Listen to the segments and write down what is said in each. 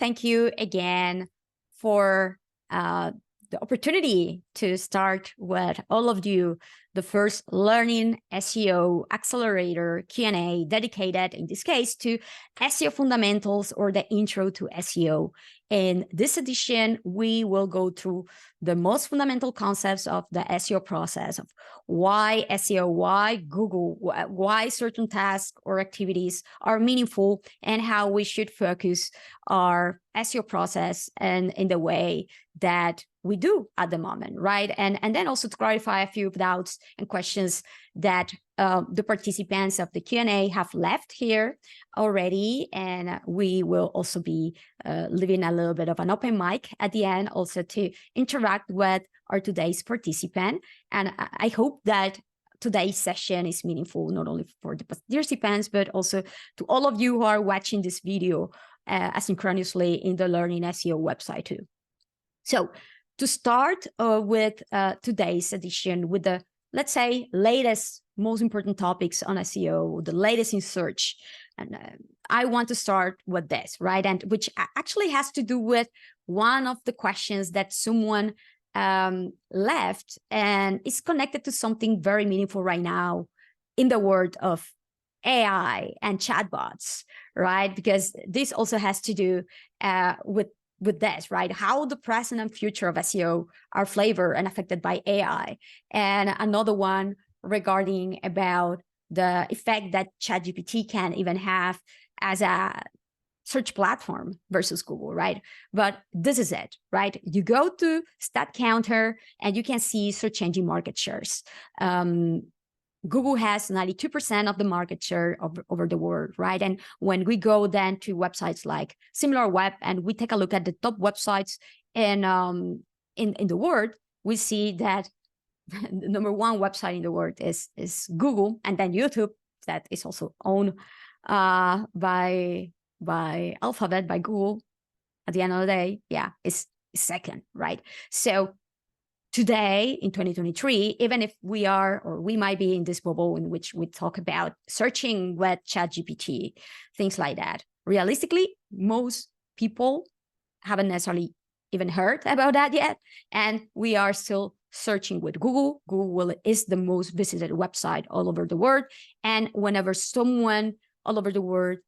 Thank you again for the opportunity to start with all of you the first Learning SEO Accelerator Q&A dedicated, in this case, to SEO fundamentals or the intro to SEO. In this edition, we will go through the most fundamental concepts of the SEO process, of why SEO, why Google, why certain tasks or activities are meaningful, and how we should focus our SEO process and in the way that we do at the moment, right? And then also to clarify a few doubts and questions that the participants of the Q&A have left here already. And we will also be leaving a little bit of an open mic at the end also to interact with our today's participant. And I hope that today's session is meaningful, not only for the participants, but also to all of you who are watching this video asynchronously in the Learning SEO website too. So to start with today's edition with the, let's say, latest, most important topics on SEO, the latest in search. And I want to start with this, right? And which actually has to do with one of the questions that someone left, and it's connected to something very meaningful right now in the world of AI and chatbots, right? Because this also has to do with this, right? How the present and future of SEO are flavored and affected by AI. And another one regarding about the effect that ChatGPT can even have as a search platform versus Google, right? But this is it, right? You go to StatCounter and you can see search engine market shares. Google has 92% of the market share over the world, right? And when we go then to websites like SimilarWeb and we take a look at the top websites in the world, we see that the number one website in the world is Google, and then YouTube, that is also owned by Alphabet, by Google. At the end of the day, yeah, is second, right? So today, in 2023, even if we are, or we might be in this bubble in which we talk about searching with ChatGPT, things like that, realistically, most people haven't necessarily even heard about that yet. And we are still searching with Google. Google is the most visited website all over the world. And whenever someone all over the world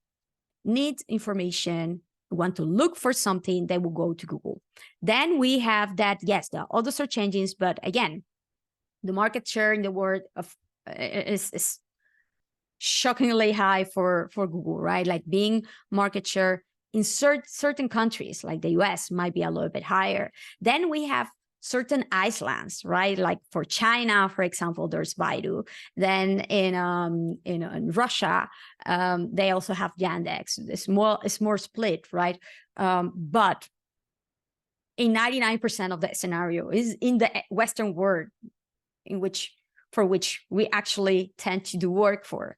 needs information, want to look for something, they will go to Google. Then we have that, yes, there are other search engines, but again, the market share in the world of is shockingly high for Google, right? Like being market share in certain countries, like the US, might be a little bit higher. Then we have certain islands, right? Like for China, for example, there's Baidu. Then in Russia, they also have Yandex. It's more split, right? But in 99% of the scenario is in the Western world, for which we actually tend to do work for.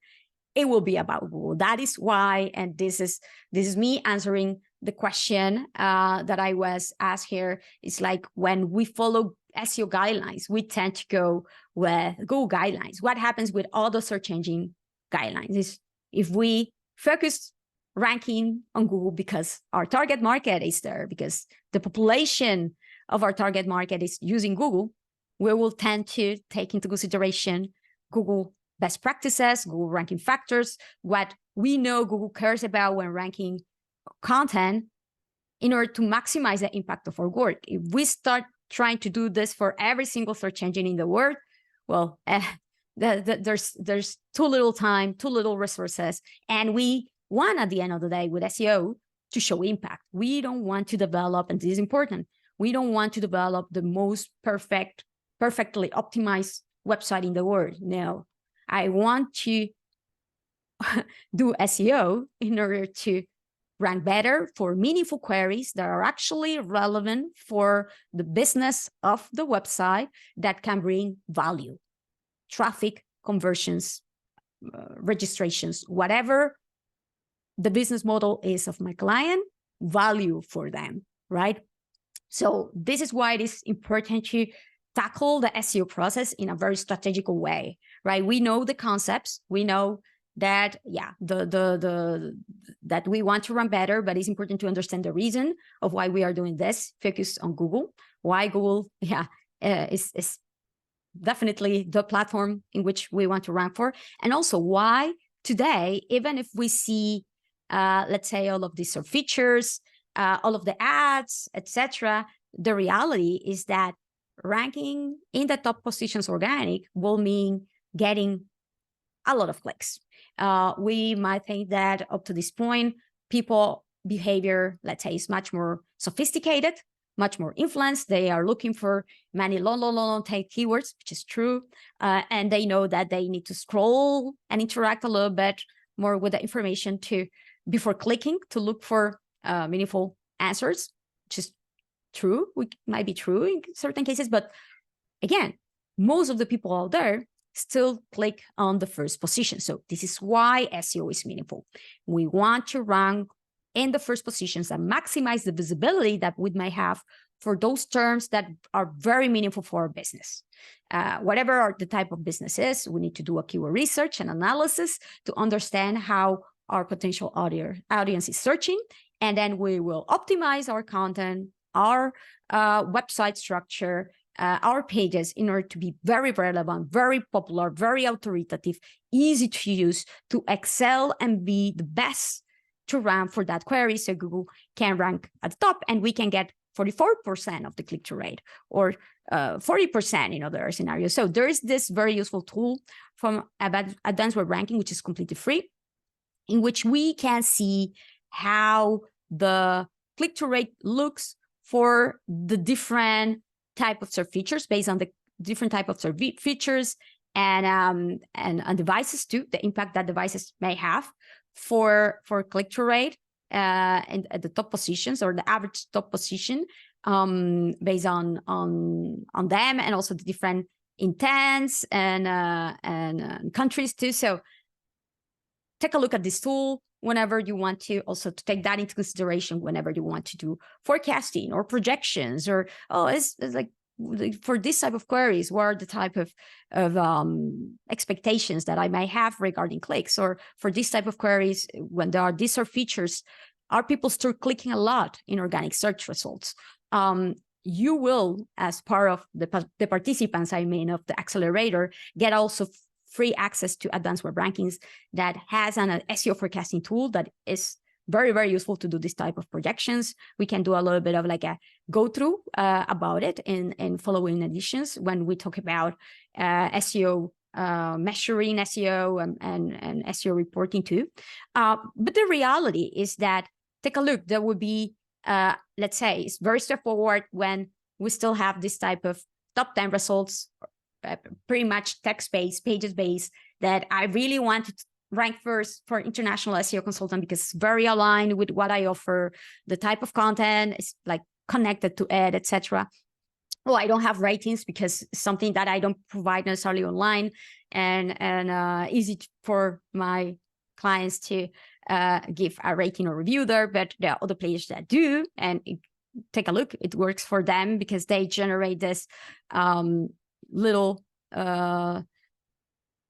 It will be about Google. That is why, and this is me answering the question that I was asked here. Is like when we follow SEO guidelines, we tend to go with Google guidelines. What happens with other search engine guidelines is if we focus ranking on Google because our target market is there, because the population of our target market is using Google, we will tend to take into consideration Google best practices, Google ranking factors, what we know Google cares about when ranking content in order to maximize the impact of our work. If we start trying to do this for every single search engine in the world, well, there's too little time, too little resources, and we want, at the end of the day, with SEO, to show impact. We don't want to develop, and this is important, we don't want to develop the most perfectly optimized website in the world. No, I want to do SEO in order to rank better for meaningful queries that are actually relevant for the business of the website, that can bring value, traffic, conversions, registrations, whatever the business model is of my client, value for them, right? So this is why it is important to tackle the SEO process in a very strategical way, right? We know the concepts, we know that, yeah, that we want to run better, but it's important to understand the reason of why we are doing this, focus on Google, why Google, is definitely the platform in which we want to rank for, and also why today, even if we see, let's say, all of these features, all of the ads, etc., the reality is that ranking in the top positions organic will mean getting a lot of clicks. We might think that up to this point, people behavior, let's say, is much more sophisticated, much more influenced. They are looking for many long tail keywords, which is true. And they know that they need to scroll and interact a little bit more with the information before clicking to look for meaningful answers, which is true. It might be true in certain cases, but again, most of the people out there still click on the first position. So this is why SEO is meaningful. We want to rank in the first positions and maximize the visibility that we may have for those terms that are very meaningful for our business. Whatever the type of business is, we need to do a keyword research and analysis to understand how our potential audience is searching. And then we will optimize our content, our website structure, our pages in order to be very relevant, very popular, very authoritative, easy to use, to excel and be the best to rank for that query, so Google can rank at the top and we can get 44% of the click-through rate, or 40% in other scenarios. So there is this very useful tool from Advanced Web Ranking, which is completely free, in which we can see how the click-through rate looks for the different type of SERP features based on the different type of SERP features and devices too, the impact that devices may have for click-through rate and at the top positions, or the average top position based on them, and also the different intents and countries too. So take a look at this tool whenever you want to, also to take that into consideration whenever you want to do forecasting or projections, or it's like for this type of queries, what are the type of expectations that I may have regarding clicks, or for this type of queries, when there are these features, are people still clicking a lot in organic search results? You will, as part of the participants, of the accelerator, get also free access to Advanced Web Rankings that has an SEO forecasting tool that is very useful to do this type of projections. We can do a little bit of like a go-through about it in following editions when we talk about SEO measuring SEO and SEO reporting too. But the reality is that, take a look, there would be, let's say, it's very straightforward when we still have this type of top 10 results, pretty much text-based, pages-based, that I really wanted to rank first for international SEO consultant because it's very aligned with what I offer. The type of content is like connected to it, etc. Oh, I don't have ratings because it's something that I don't provide necessarily online, and easy for my clients to give a rating or review there, but there are other players that do, and take a look, it works for them because they generate this little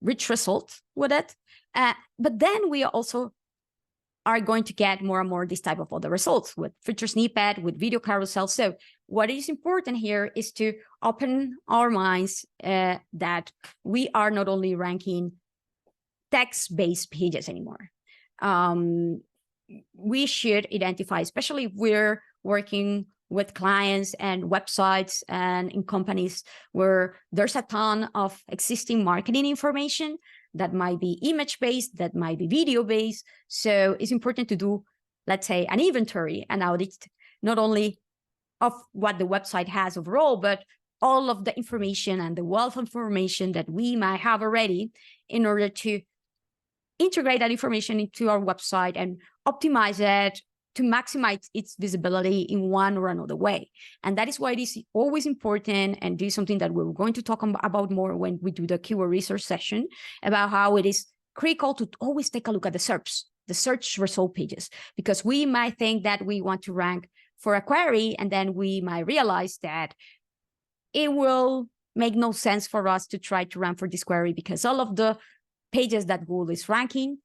rich result with it. But then we also are going to get more and more this type of other results with feature snippet, with video carousel. So what is important here is to open our minds that we are not only ranking text-based pages anymore. We should identify, especially if we're working with clients and websites and in companies where there's a ton of existing marketing information that might be image-based, that might be video-based. So it's important to do, let's say, an inventory, an audit, not only of what the website has overall, but all of the information and the wealth of information that we might have already, in order to integrate that information into our website and optimize it to maximize its visibility in one or another way. And that is why it is always important, and this is something that we're going to talk about more when we do the keyword research session, about how it is critical to always take a look at the SERPs, the search result pages, because we might think that we want to rank for a query, and then we might realize that it will make no sense for us to try to rank for this query because all of the pages that Google is ranking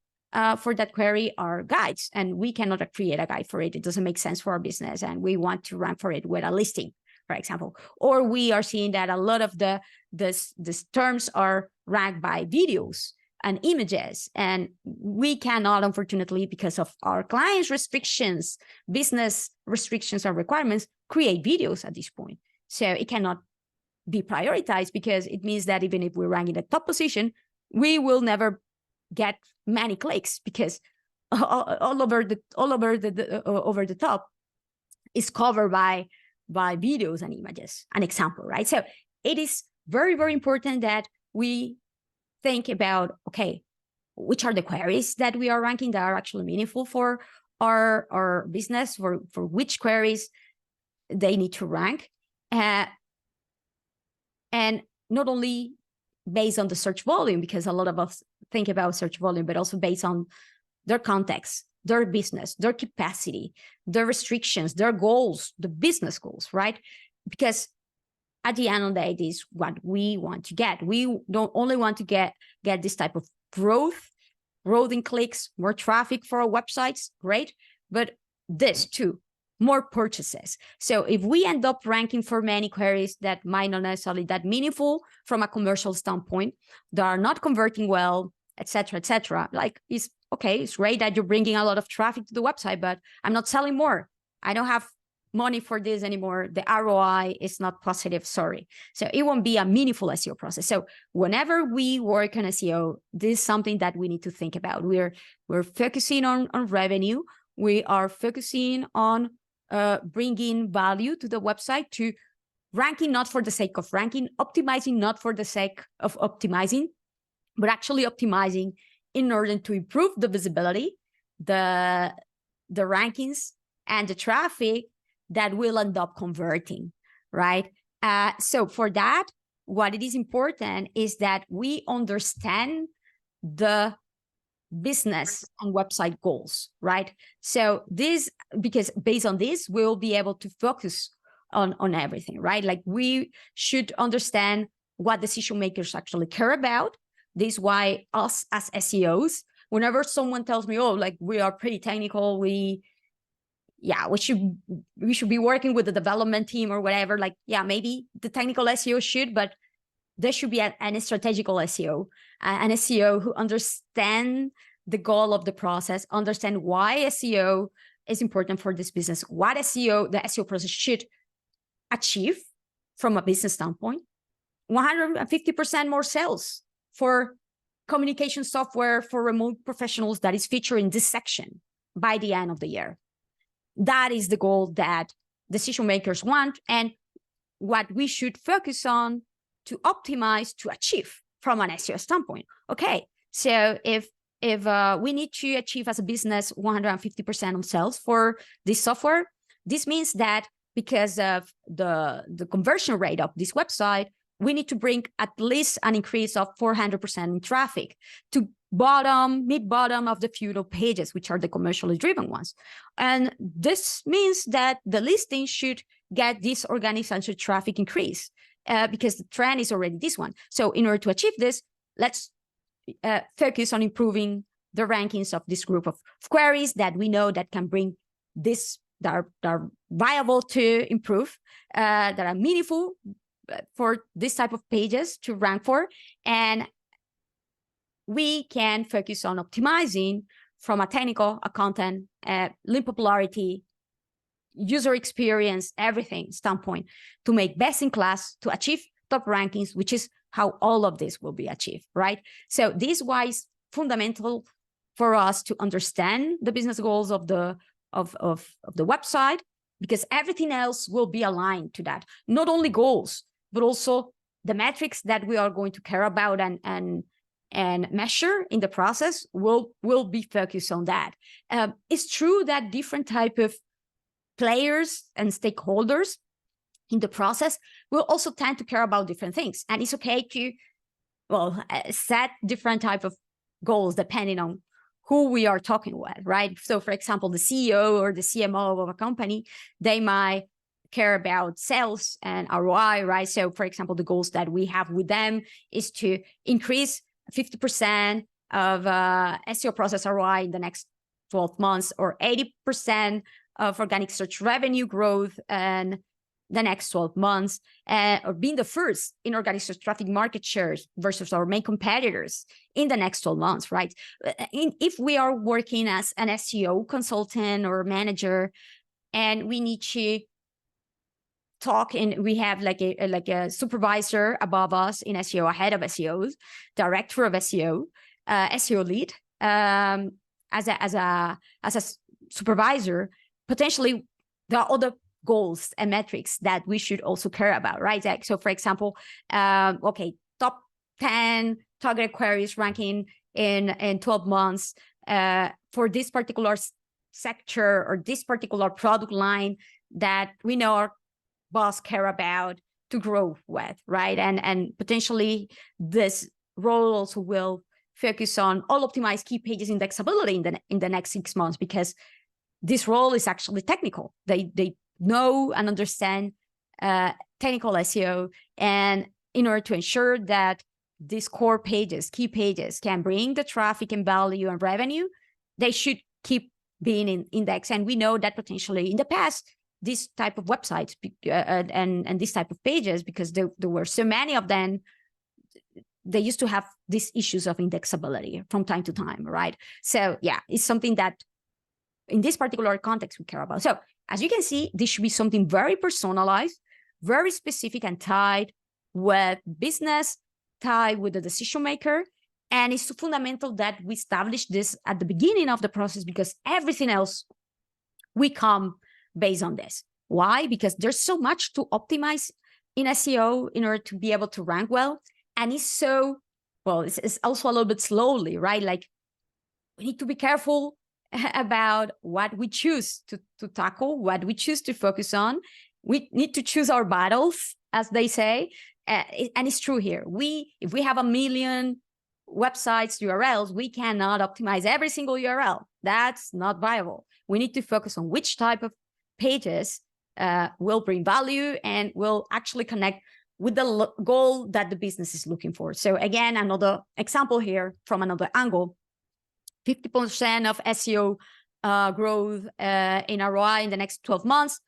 for that query are guides, and we cannot create a guide for it. It doesn't make sense for our business, and we want to rank for it with a listing, for example. Or we are seeing that a lot of these terms are ranked by videos and images, and we cannot, unfortunately, because of our clients' restrictions, business restrictions or requirements, create videos at this point. So it cannot be prioritized, because it means that even if we rank in the top position, we will never get many clicks, because all over the top is covered by videos and images. An example, right? So it is very, very important that we think about, okay, which are the queries that we are ranking that are actually meaningful for our business, for which queries they need to rank, and not only based on the search volume, because a lot of us think about search volume, but also based on their context, their business, their capacity, their restrictions, their goals, the business goals, right? Because at the end of the day, this is what we want to get. We don't only want to get this type of growth in clicks, more traffic for our websites, great, but this too, more purchases. So if we end up ranking for many queries that might not necessarily that meaningful from a commercial standpoint, that are not converting well, etc., like, it's okay, it's great that you're bringing a lot of traffic to the website, but I'm not selling more. I don't have money for this anymore. The ROI is not positive, sorry. So it won't be a meaningful SEO process. So whenever we work on SEO, this is something that we need to think about. We're focusing on revenue. We are focusing on bringing value to the website, to ranking not for the sake of ranking, optimizing not for the sake of optimizing, but actually optimizing in order to improve the visibility, the rankings, and the traffic that will end up converting, right? So for that, what it is important is that we understand the business and website goals, right? So this, because based on this, we'll be able to focus on everything, right? Like, we should understand what decision makers actually care about. This is why us as SEOs, whenever someone tells me, oh, like, we are pretty technical, we should be working with the development team or whatever, like, yeah, maybe the technical SEO should, but there should be an strategical SEO, an SEO who understand the goal of the process, understand why SEO is important for this business, what the SEO process should achieve from a business standpoint. 150% more sales for communication software for remote professionals that is featured in this section by the end of the year. That is the goal that decision makers want, and what we should focus on to optimize to achieve from an SEO standpoint. Okay, so if we need to achieve as a business 150% on sales for this software, this means that because of the conversion rate of this website, we need to bring at least an increase of 400% in traffic to mid-bottom of the funnel pages, which are the commercially driven ones. And this means that the listing should get this organic sensor traffic increase because the trend is already this one. So in order to achieve this, let's focus on improving the rankings of this group of queries that we know that can bring this, that are viable to improve, that are meaningful for this type of pages to rank for. And we can focus on optimizing from a technical, a content, link popularity, user experience, everything standpoint to make best in class, to achieve top rankings, which is how all of this will be achieved, right? So this is fundamental for us to understand the business goals of the website, because everything else will be aligned to that. Not only goals, but also the metrics that we are going to care about and measure in the process will be focused on that. It's true that different type of players and stakeholders in the process will also tend to care about different things. And it's okay to, set different type of goals depending on who we are talking with, right? So for example, the CEO or the CMO of a company, they might care about sales and ROI, right? So for example, the goals that we have with them is to increase 50% of SEO process ROI in the next 12 months, or 80% of organic search revenue growth in the next 12 months, or being the first in organic search traffic market shares versus our main competitors in the next 12 months, right? If we are working as an SEO consultant or manager, and we need to talk, and we have like a supervisor above us in SEO, a head of SEOs, director of SEO, SEO lead, as a supervisor, potentially there are other goals and metrics that we should also care about, right? Like, so for example, okay, top 10 target queries ranking in 12 months for this particular sector or this particular product line that we know our boss care about to grow with, right? And potentially this role also will focus on all optimized key pages indexability in the next 6 months, because this role is actually technical. They know and understand technical SEO, and in order to ensure that these core pages, key pages, can bring the traffic and value and revenue, they should keep being in index. And we know that potentially in the past, this type of websites and this type of pages, because there were so many of them, they used to have these issues of indexability from time to time, right? So yeah, it's something that in this particular context we care about. So as you can see, this should be something very personalized, very specific, and tied with business, tied with the decision maker. And it's fundamental that we establish this at the beginning of the process, because everything else we come based on this. Why? Because there's so much to optimize in SEO in order to be able to rank well. And it's so, well, it's also a little bit slowly, right? Like, we need to be careful about what we choose to tackle, what we choose to focus on. We need to choose our battles, as they say. And it's true here. If we have 1 million websites, URLs, we cannot optimize every single URL. That's not viable. We need to focus on which type of pages will bring value and will actually connect with the goal that the business is looking for. So again, another example here from another angle, 50% of SEO growth in ROI in the next 12 months.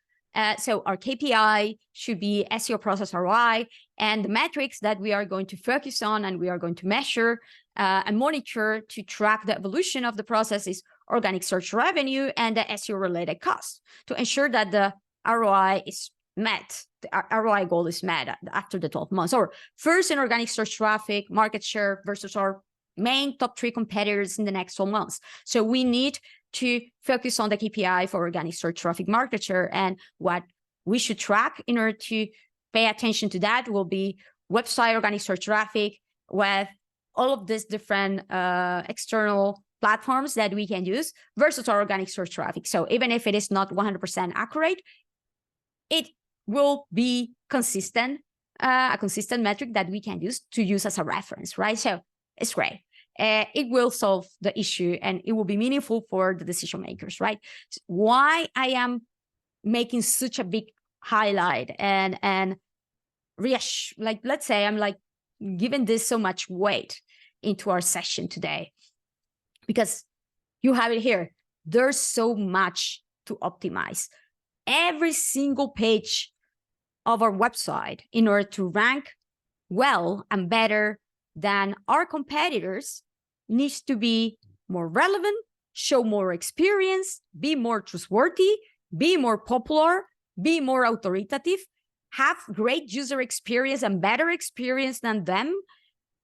So our KPI should be SEO process ROI, and the metrics that we are going to focus on and we are going to measure and monitor to track the evolution of the process is organic search revenue and the SEO related costs, to ensure that the ROI is met, the ROI goal is met after the 12 months. Or first in organic search traffic, market share versus our main top 3 competitors in the next 12 months. So we need to focus on the KPI for organic search traffic market share, and what we should track in order to pay attention to that will be website organic search traffic with all of these different external platforms that we can use versus our organic search traffic. So even if it is not 100% accurate, it will be consistent, a consistent metric that we can use as a reference, right? So it's great. It will solve the issue and it will be meaningful for the decision makers, right? Why I am making such a big highlight and like, let's say I'm like giving this so much weight into our session today, because you have it here. There's so much to optimize. Every single page of our website, in order to rank well and better than our competitors, needs to be more relevant, show more experience, be more trustworthy, be more popular, be more authoritative, have great user experience and better experience than them,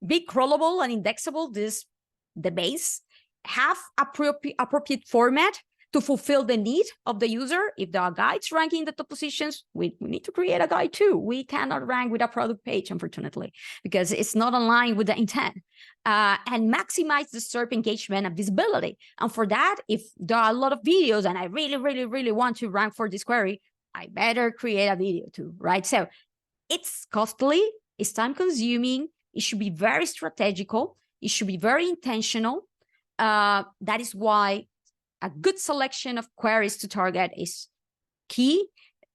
be crawlable and indexable, the base, have appropriate format to fulfill the need of the user. If there are guides ranking the top positions, we need to create a guide too. We cannot rank with a product page, unfortunately, because it's not aligned with the intent. And maximize the SERP engagement and visibility. And for that, if there are a lot of videos and I really, really, really want to rank for this query, I better create a video too, right? So it's costly, it's time consuming, it should be very strategical, it should be very intentional. That is why a good selection of queries to target is key.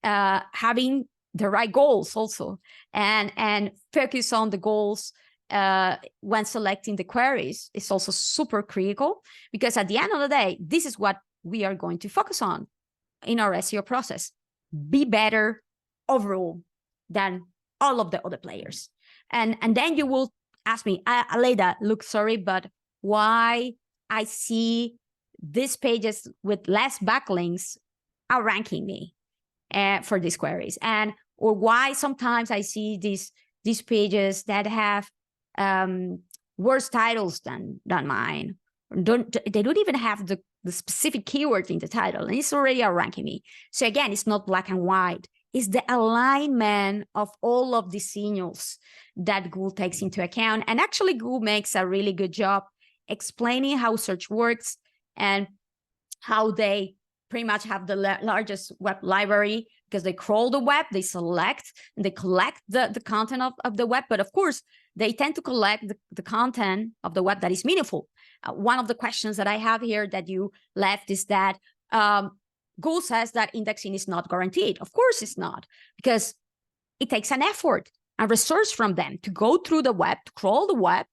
Having the right goals also, and focus on the goals when selecting the queries is also super critical, because at the end of the day, this is what we are going to focus on in our SEO process. Be better overall than all of the other players. And then you will ask me, Aleda, look, sorry, but why I see these pages with less backlinks outranking me for these queries, or why sometimes I see these pages that have worse titles than mine. They don't even have the specific keyword in the title, and it's already outranking me. So again, it's not black and white. It's the alignment of all of the signals that Google takes into account. And actually, Google makes a really good job explaining how search works and how they pretty much have the largest web library, because they crawl the web, they select, and they collect the content of the web. But of course, they tend to collect the content of the web that is meaningful. One of the questions that I have here that you left is that Google says that indexing is not guaranteed. Of course it's not, because it takes an effort and resource from them to go through the web, to crawl the web,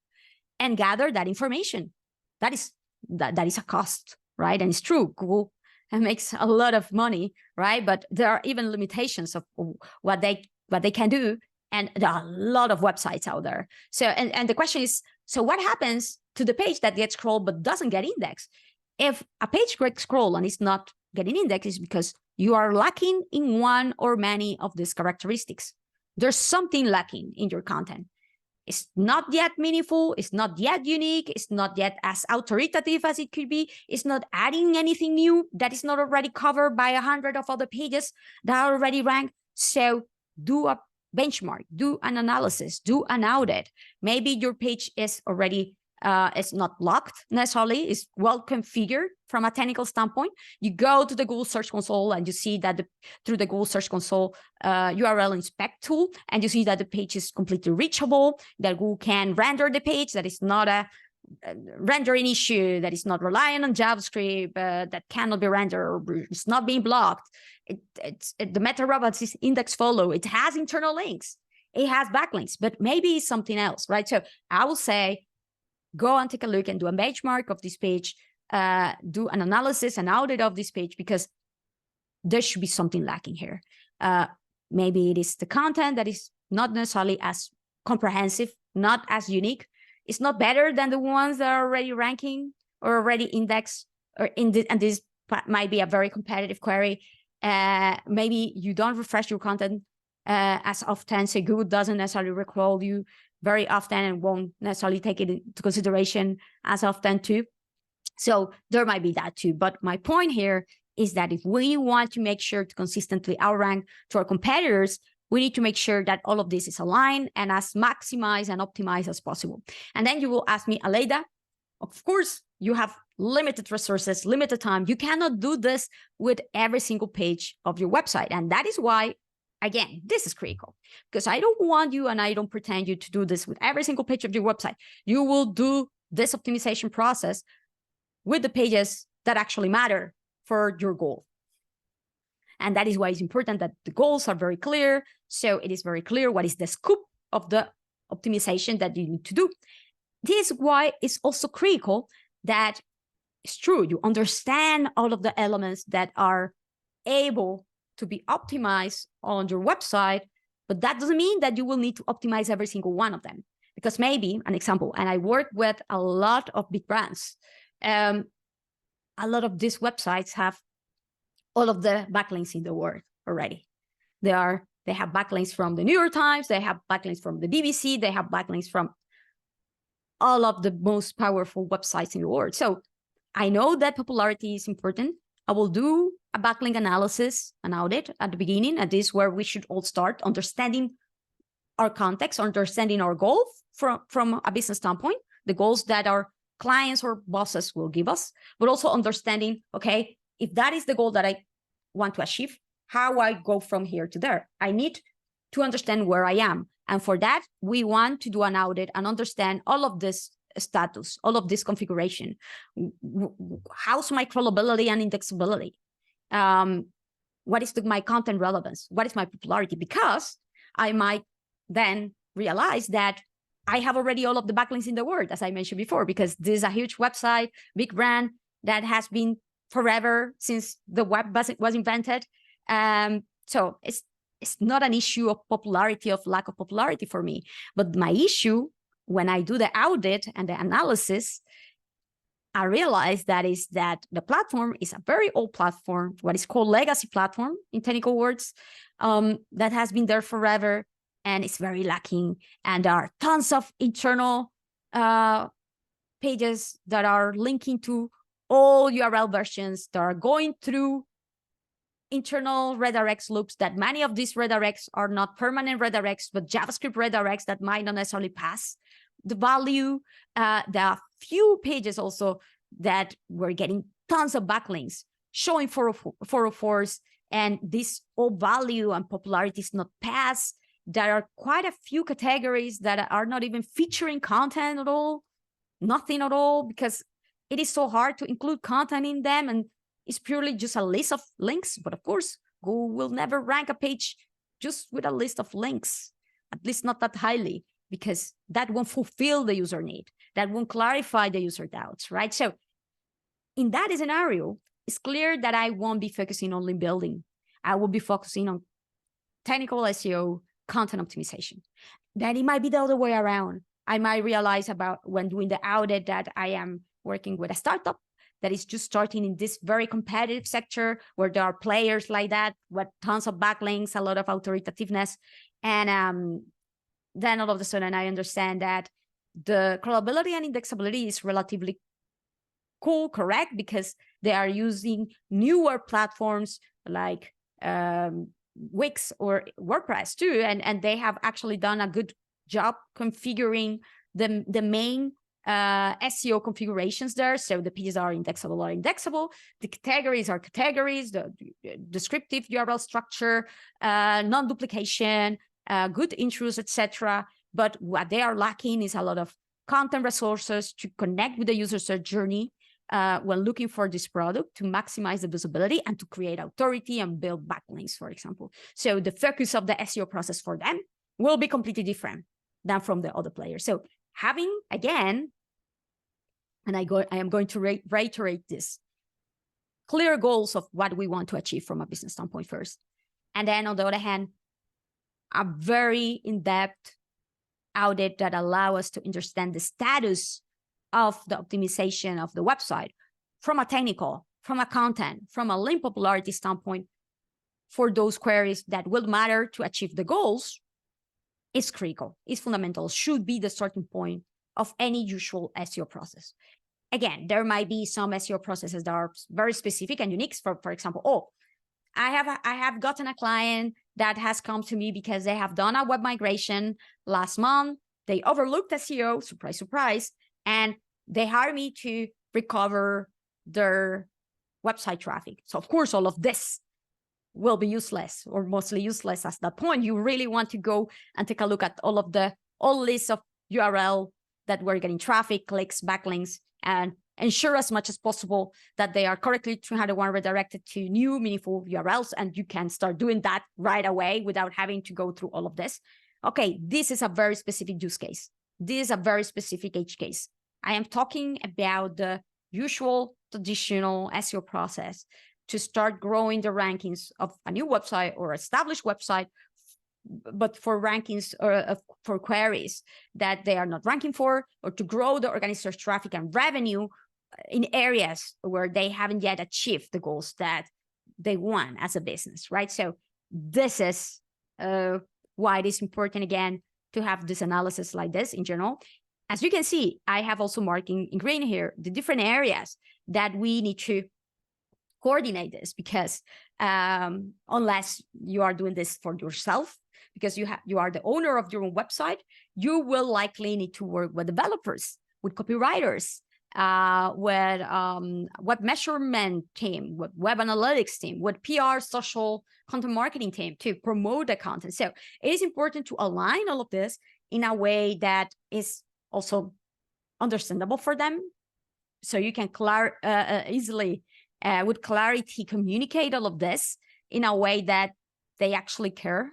and gather that information. That is a cost, right? And it's true, Google makes a lot of money, right? But there are even limitations of what they can do, and there are a lot of websites out there. So, and the question is, so what happens to the page that gets scrolled but doesn't get indexed? If a page gets scrolled and it's not getting indexed, it's because you are lacking in one or many of these characteristics. There's something lacking in your content. It's not yet meaningful. It's not yet unique. It's not yet as authoritative as it could be. It's not adding anything new that is not already covered by 100 of other pages that are already ranked. So do a benchmark, do an analysis, do an audit. Maybe your page is already it's not locked necessarily, it's well configured from a technical standpoint. You go to the Google Search Console and you see that through the Google Search Console URL inspect tool, and you see that the page is completely reachable, that Google can render the page, that is not a rendering issue, that is not relying on JavaScript, that cannot be rendered, or it's not being blocked. The meta robots is index follow. It has internal links. It has backlinks, but maybe it's something else, right? So I will say, go and take a look and do a benchmark of this page, do an analysis and audit of this page, because there should be something lacking here. Maybe it is the content that is not necessarily as comprehensive, not as unique. It's not better than the ones that are already ranking or already indexed, and this might be a very competitive query. Maybe you don't refresh your content as often, so Google doesn't necessarily recall you very often and won't necessarily take it into consideration as often too. So there might be that too. But my point here is that if we want to make sure to consistently outrank to our competitors, we need to make sure that all of this is aligned and as maximized and optimized as possible. And then you will ask me, Aleda, of course, you have limited resources, limited time. You cannot do this with every single page of your website. And that is why, again, this is critical, because I don't want you, and I don't pretend you to do this with every single page of your website. You will do this optimization process with the pages that actually matter for your goal. And that is why it's important that the goals are very clear. So it is very clear what is the scope of the optimization that you need to do. This is why it's also critical that it's true, you understand all of the elements that are able to be optimized on your website, but that doesn't mean that you will need to optimize every single one of them. Because maybe, an example, and I work with a lot of big brands, a lot of these websites have all of the backlinks in the world already. They have backlinks from the New York Times, they have backlinks from the BBC, they have backlinks from all of the most powerful websites in the world. So I know that popularity is important. I will do a backlink analysis, an audit at the beginning, and this is where we should all start, understanding our context, understanding our goals from a business standpoint, the goals that our clients or bosses will give us, but also understanding, okay, if that is the goal that I want to achieve, how I go from here to there. I need to understand where I am. And for that, we want to do an audit and understand all of this status, all of this configuration. How's my crawlability and indexability? What is my content relevance? What is my popularity? Because I might then realize that I have already all of the backlinks in the world, as I mentioned before, because this is a huge website, big brand that has been forever since the web was invented. So it's not an issue of popularity, of lack of popularity for me. But my issue, when I do the audit and the analysis, I realize that the platform is a very old platform, what is called legacy platform in technical words, that has been there forever, and it's very lacking. And there are tons of internal pages that are linking to all URL versions that are going through internal redirects loops, that many of these redirects are not permanent redirects, but JavaScript redirects that might not necessarily pass the value. There are few pages also that were getting tons of backlinks showing 404s, and this old value and popularity is not passed. There are quite a few categories that are not even featuring content at all, nothing at all, because it is so hard to include content in them, and it's purely just a list of links. But of course, Google will never rank a page just with a list of links, at least not that highly, because that won't fulfill the user need. That won't clarify the user doubts, right? So in that scenario, it's clear that I won't be focusing on link building. I will be focusing on technical SEO, content optimization. Then it might be the other way around. I might realize about when doing the audit that I am working with a startup that is just starting in this very competitive sector where there are players like that with tons of backlinks, a lot of authoritativeness. And then all of a sudden I understand that the crawlability and indexability is relatively cool, correct, because they are using newer platforms like Wix or WordPress too, and they have actually done a good job configuring the main SEO configurations there. So the pages are indexable, the categories are categories, the descriptive URL structure, non-duplication, good intros, etc. But what they are lacking is a lot of content resources to connect with the user search journey when looking for this product, to maximize the visibility and to create authority and build backlinks, for example. So the focus of the SEO process for them will be completely different than from the other players. So having, again, and I am going to reiterate this, clear goals of what we want to achieve from a business standpoint first. And then on the other hand, a very in-depth audit that allow us to understand the status of the optimization of the website from a technical, from a content, from a link popularity standpoint for those queries that will matter to achieve the goals is critical, is fundamental, should be the starting point of any usual SEO process. Again, there might be some SEO processes that are very specific and unique. For example, I have gotten a client that has come to me because they have done a web migration last month. They overlooked SEO, surprise, surprise, and they hired me to recover their website traffic. So of course, all of this will be useless or mostly useless at that point. You really want to go and take a look at all lists of URL that were getting traffic, clicks, backlinks, and ensure as much as possible that they are correctly 301 redirected to new meaningful URLs. And you can start doing that right away without having to go through all of this. Okay, this is a very specific use case. This is a very specific edge case. I am talking about the usual traditional SEO process to start growing the rankings of a new website or established website, but for rankings or for queries that they are not ranking for, or to grow the organic search traffic and revenue in areas where they haven't yet achieved the goals that they want as a business, right? So this is why it is important, again, to have this analysis like this in general. As you can see, I have also marking in green here the different areas that we need to coordinate this, because unless you are doing this for yourself, because you are the owner of your own website, you will likely need to work with developers, with copywriters, with web measurement team, with web analytics team, with PR, social, content marketing team to promote the content. So it is important to align all of this in a way that is also understandable for them, so you can easily, with clarity, communicate all of this in a way that they actually care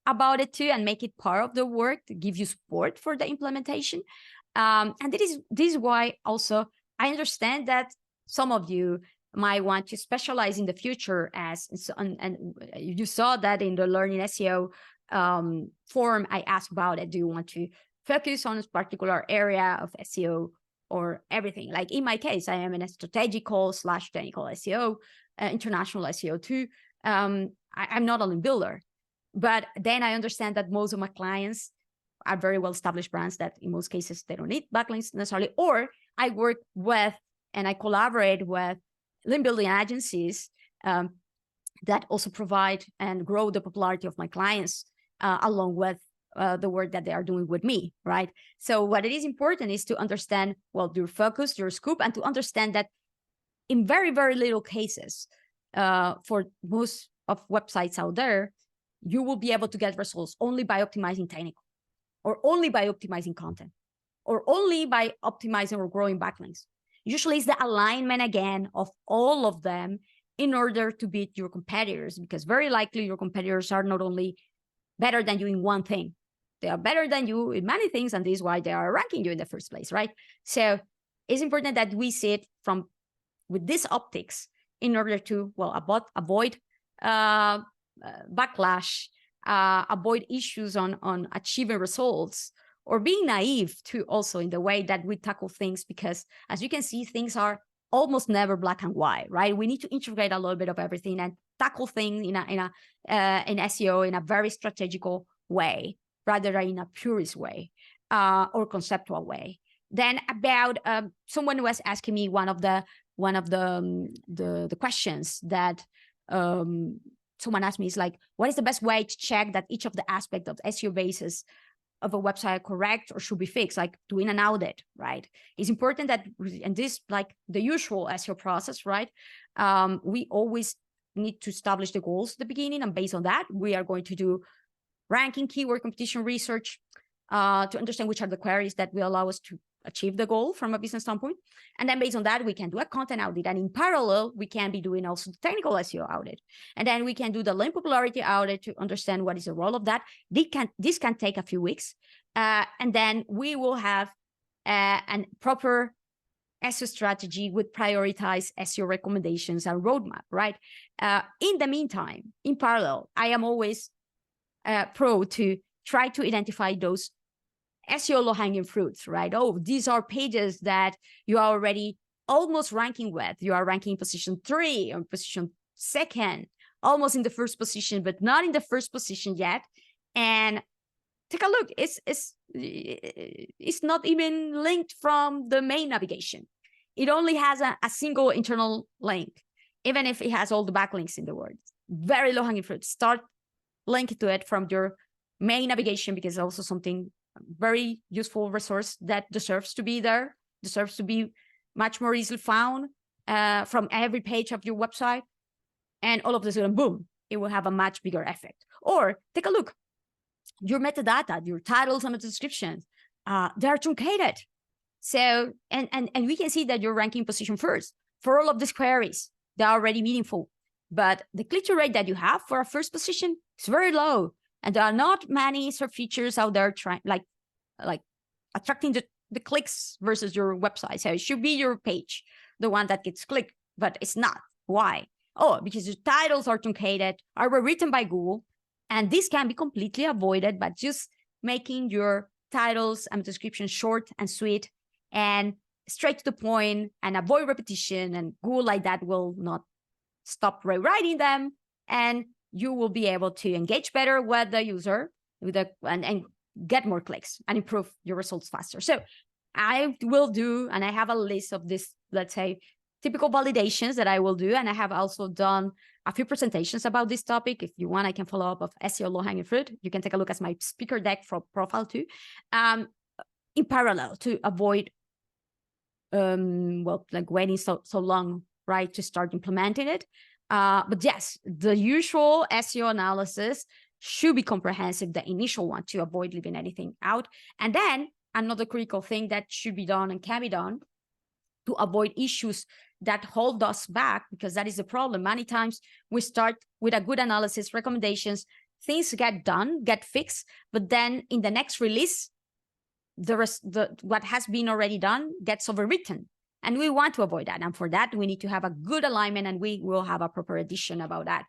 about it too and make it part of the work to give you support for the implementation. And this is why also I understand that some of you might want to specialize in the future and you saw that in the Learning SEO form I asked about it. Do you want to focus on a particular area of SEO or everything? Like in my case, I am in a strategical / technical SEO, international SEO too. I'm not a link builder, but then I understand that most of my clients are very well-established brands that in most cases, they don't need backlinks necessarily, or I work with and I collaborate with link building agencies that also provide and grow the popularity of my clients along with the work that they are doing with me, right? So what it is important is to understand, well, your focus, your scope, and to understand that in very, very little cases, for most of websites out there, you will be able to get results only by optimizing technical, or only by optimizing content, or only by optimizing or growing backlinks. Usually it's the alignment again of all of them in order to beat your competitors, because very likely your competitors are not only better than you in one thing, they are better than you in many things, and this is why they are ranking you in the first place, right? So it's important that we see it with these optics in order to, well, avoid backlash, avoid issues on achieving results, or being naive too, also in the way that we tackle things, because as you can see, things are almost never black and white, right? We need to integrate a little bit of everything and tackle things in SEO in a very strategical way, rather than in a purist way or conceptual way. Then about someone was asking me one of the questions that someone asked me is like, what is the best way to check that each of the aspects of SEO basis of a website are correct or should be fixed, like doing an audit, right? It's important that, and this like the usual SEO process, right? We always need to establish the goals at the beginning, and based on that, we are going to do ranking, keyword competition research to understand which are the queries that will allow us to achieve the goal from a business standpoint. And then based on that, we can do a content audit. And in parallel, we can be doing also the technical SEO audit. And then we can do the link popularity audit to understand what is the role of that. This can take a few weeks. And then we will have a proper SEO strategy with prioritized SEO recommendations and roadmap, right? In the meantime, in parallel, I am always pro to try to identify those SEO low-hanging fruits, right? Oh, these are pages that you are already almost ranking with. You are ranking position 3 or position 2, almost in the first position, but not in the first position yet. And take a look. It's not even linked from the main navigation. It only has a single internal link, even if it has all the backlinks in the world. Very low-hanging fruit. Start linking to it from your main navigation, because it's also something very useful resource that deserves to be there, deserves to be much more easily found from every page of your website. And all of a sudden, boom, it will have a much bigger effect. Or take a look, your metadata, your titles and the descriptions, they are truncated. So, and we can see that you're ranking position first for all of these queries. They're already meaningful, but the click-through rate that you have for a first position is very low. And there are not many SERP features out there trying like attracting the clicks versus your website. So it should be your page, the one that gets clicked, but it's not. Why? Oh, because your titles are truncated, are written by Google, and this can be completely avoided by just making your titles and descriptions short and sweet and straight to the point, and avoid repetition. And Google like that will not stop rewriting them, and you will be able to engage better with the user and get more clicks and improve your results faster. So I will do, and I have a list of this, let's say, typical validations that I will do. And I have also done a few presentations about this topic. If you want, I can follow up of SEO low-hanging fruit. You can take a look at my speaker deck for profile too, in parallel to avoid, well, like waiting so long, right, to start implementing it. But yes, the usual SEO analysis should be comprehensive, the initial one, to avoid leaving anything out. And then another critical thing that should be done and can be done to avoid issues that hold us back, because that is the problem. Many times we start with a good analysis, recommendations, things get done, get fixed, but then in the next release, what has been already done gets overwritten. And we want to avoid that. And for that, we need to have a good alignment, and we will have a proper edition about that.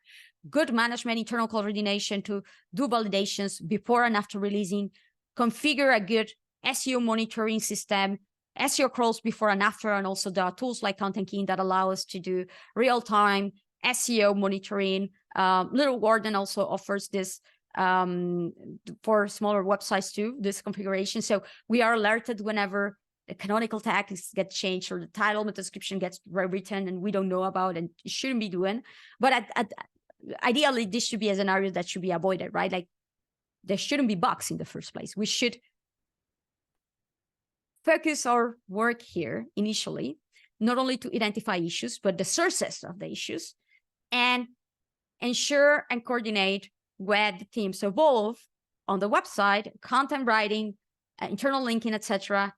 Good management, internal coordination to do validations before and after releasing, configure a good SEO monitoring system, SEO crawls before and after, and also there are tools like Content King that allow us to do real-time SEO monitoring. Little Warden also offers this for smaller websites too, this configuration. So we are alerted whenever the canonical tags get changed or the title, the description gets rewritten and we don't know about and it shouldn't be doing. But ideally, this should be a scenario that should be avoided, right? Like there shouldn't be bugs in the first place. We should focus our work here initially, not only to identify issues, but the sources of the issues, and ensure and coordinate with the teams involved on the website, content writing, internal linking, etc.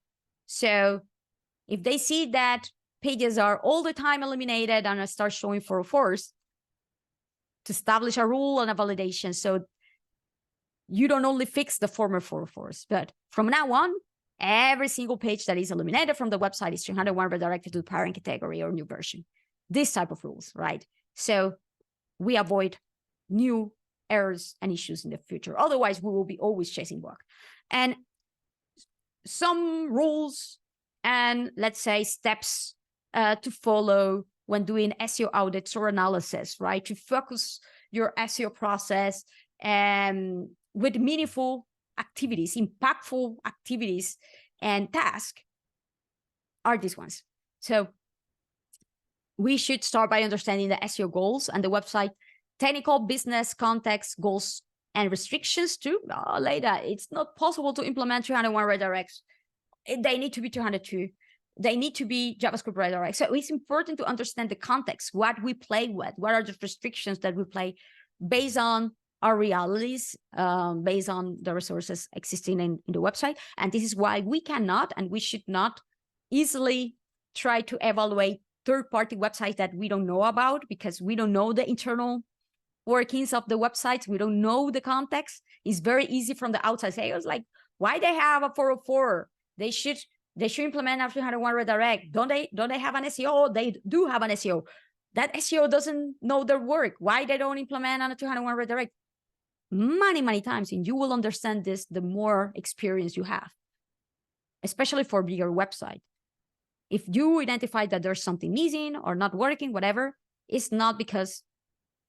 So if they see that pages are all the time eliminated and start showing 404s, to establish a rule and a validation. So you don't only fix the former 404s, but from now on, every single page that is eliminated from the website is 301 redirected to the parent category or new version. This type of rules, right? So we avoid new errors and issues in the future. Otherwise, we will be always chasing bug. And some rules and, let's say, steps to follow when doing SEO audits or analysis, right? To focus your SEO process with meaningful activities, impactful activities and tasks are these ones. So we should start by understanding the SEO goals and the website technical, business, context, goals, and restrictions too. Later, it's not possible to implement 301 redirects. They need to be 202. They need to be JavaScript redirects. So it's important to understand the context, what we play with, what are the restrictions that we play based on our realities, based on the resources existing in the website. And this is why we cannot and we should not easily try to evaluate third-party websites that we don't know about, because we don't know the internal workings of the websites. We don't know the context. It's very easy from the outside say, it's like, why they have a 404? They should implement a 301 redirect. Don't they have an SEO? They do have an SEO. That SEO doesn't know their work. Why they don't implement on a 201 redirect? Many times, and you will understand this the more experience you have, especially for bigger website. If you identify that there's something missing or not working, whatever, it's not because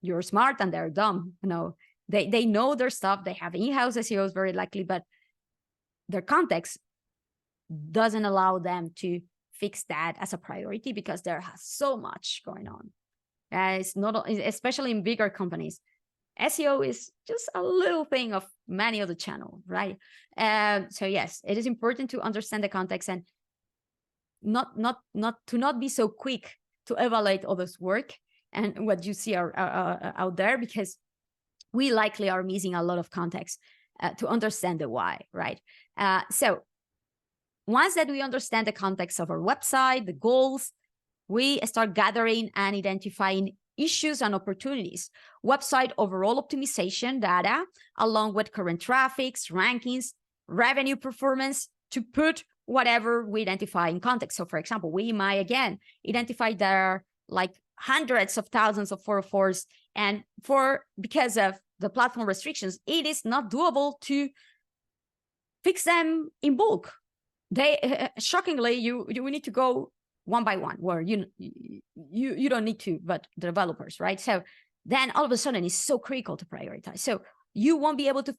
you're smart and they're dumb. No, they know their stuff. They have in-house SEOs very likely, but their context doesn't allow them to fix that as a priority because there has so much going on. It's not, especially in bigger companies. SEO is just a little thing of many of the channel, right? So yes, it is important to understand the context and not be so quick to evaluate others' work and what you see out there, because we likely are missing a lot of context to understand the why, right? So once that we understand the context of our website, the goals, we start gathering and identifying issues and opportunities, website overall optimization data, along with current traffics, rankings, revenue performance, to put whatever we identify in context. So for example, we might again identify there are like hundreds of thousands of 404s, and because of the platform restrictions, it is not doable to fix them in bulk. They shockingly, you need to go one by one, where you don't need to, but the developers, right? So then all of a sudden it's so critical to prioritize. So you won't be able to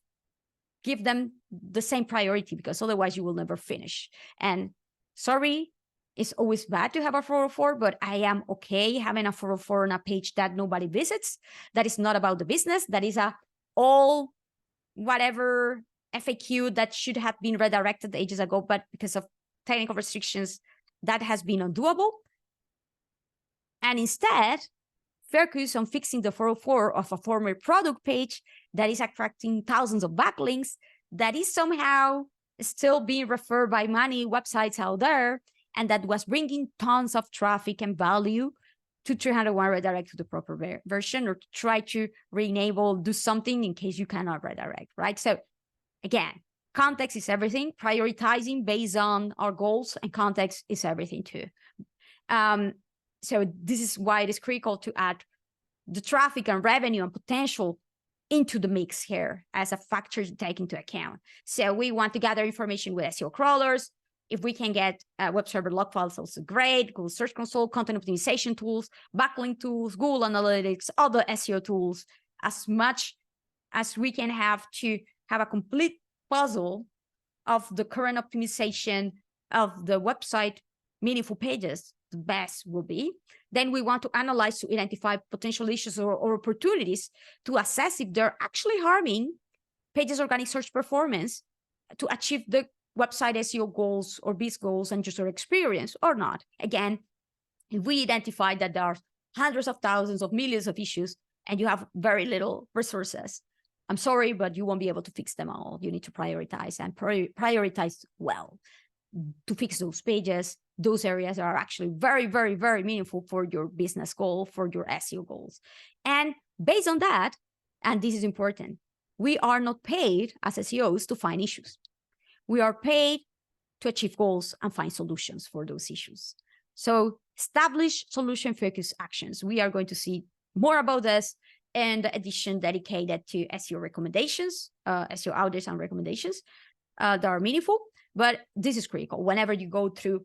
give them the same priority because otherwise you will never finish. And sorry, it's always bad to have a 404, but I am okay having a 404 on a page that nobody visits. That is not about the business. That is all whatever FAQ that should have been redirected ages ago, but because of technical restrictions, that has been undoable. And instead, focus on fixing the 404 of a former product page that is attracting thousands of backlinks, that is somehow still being referred by many websites out there, and that was bringing tons of traffic and value to 301 redirect to the proper version, or to try to re-enable, do something in case you cannot redirect, right? So again, context is everything. Prioritizing based on our goals and context is everything too. So this is why it is critical to add the traffic and revenue and potential into the mix here as a factor to take into account. So we want to gather information with SEO crawlers. If we can get web server log files, also great. Google Search Console, content optimization tools, backlink tools, Google Analytics, other SEO tools, as much as we can have to have a complete puzzle of the current optimization of the website, meaningful pages, the best will be. Then we want to analyze to identify potential issues or opportunities to assess if they're actually harming pages' organic search performance to achieve the website SEO goals or biz goals and user experience or not. Again, if we identify that there are hundreds of thousands of millions of issues and you have very little resources, I'm sorry, but you won't be able to fix them all. You need to prioritize and prioritize well to fix those pages, those areas that are actually very, very, very meaningful for your business goal, for your SEO goals. And based on that, and this is important, we are not paid as SEOs to find issues. We are paid to achieve goals and find solutions for those issues. So establish solution-focused actions. We are going to see more about this in the edition dedicated to SEO recommendations, SEO audits and recommendations that are meaningful. But this is critical. Whenever you go through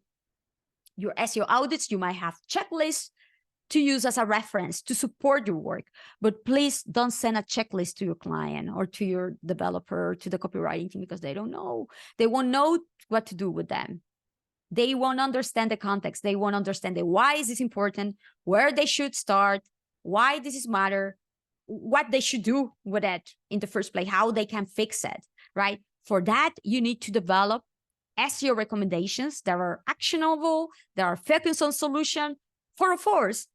your SEO audits, you might have checklists to use as a reference to support your work. But please don't send a checklist to your client or to your developer, to the copywriting team, because they don't know. They won't know what to do with them. They won't understand the context. They won't understand the why is this important, where they should start, why this is matter, what they should do with it in the first place, how they can fix it, right? For that, you need to develop SEO recommendations that are actionable, that are focused on solution. For of course,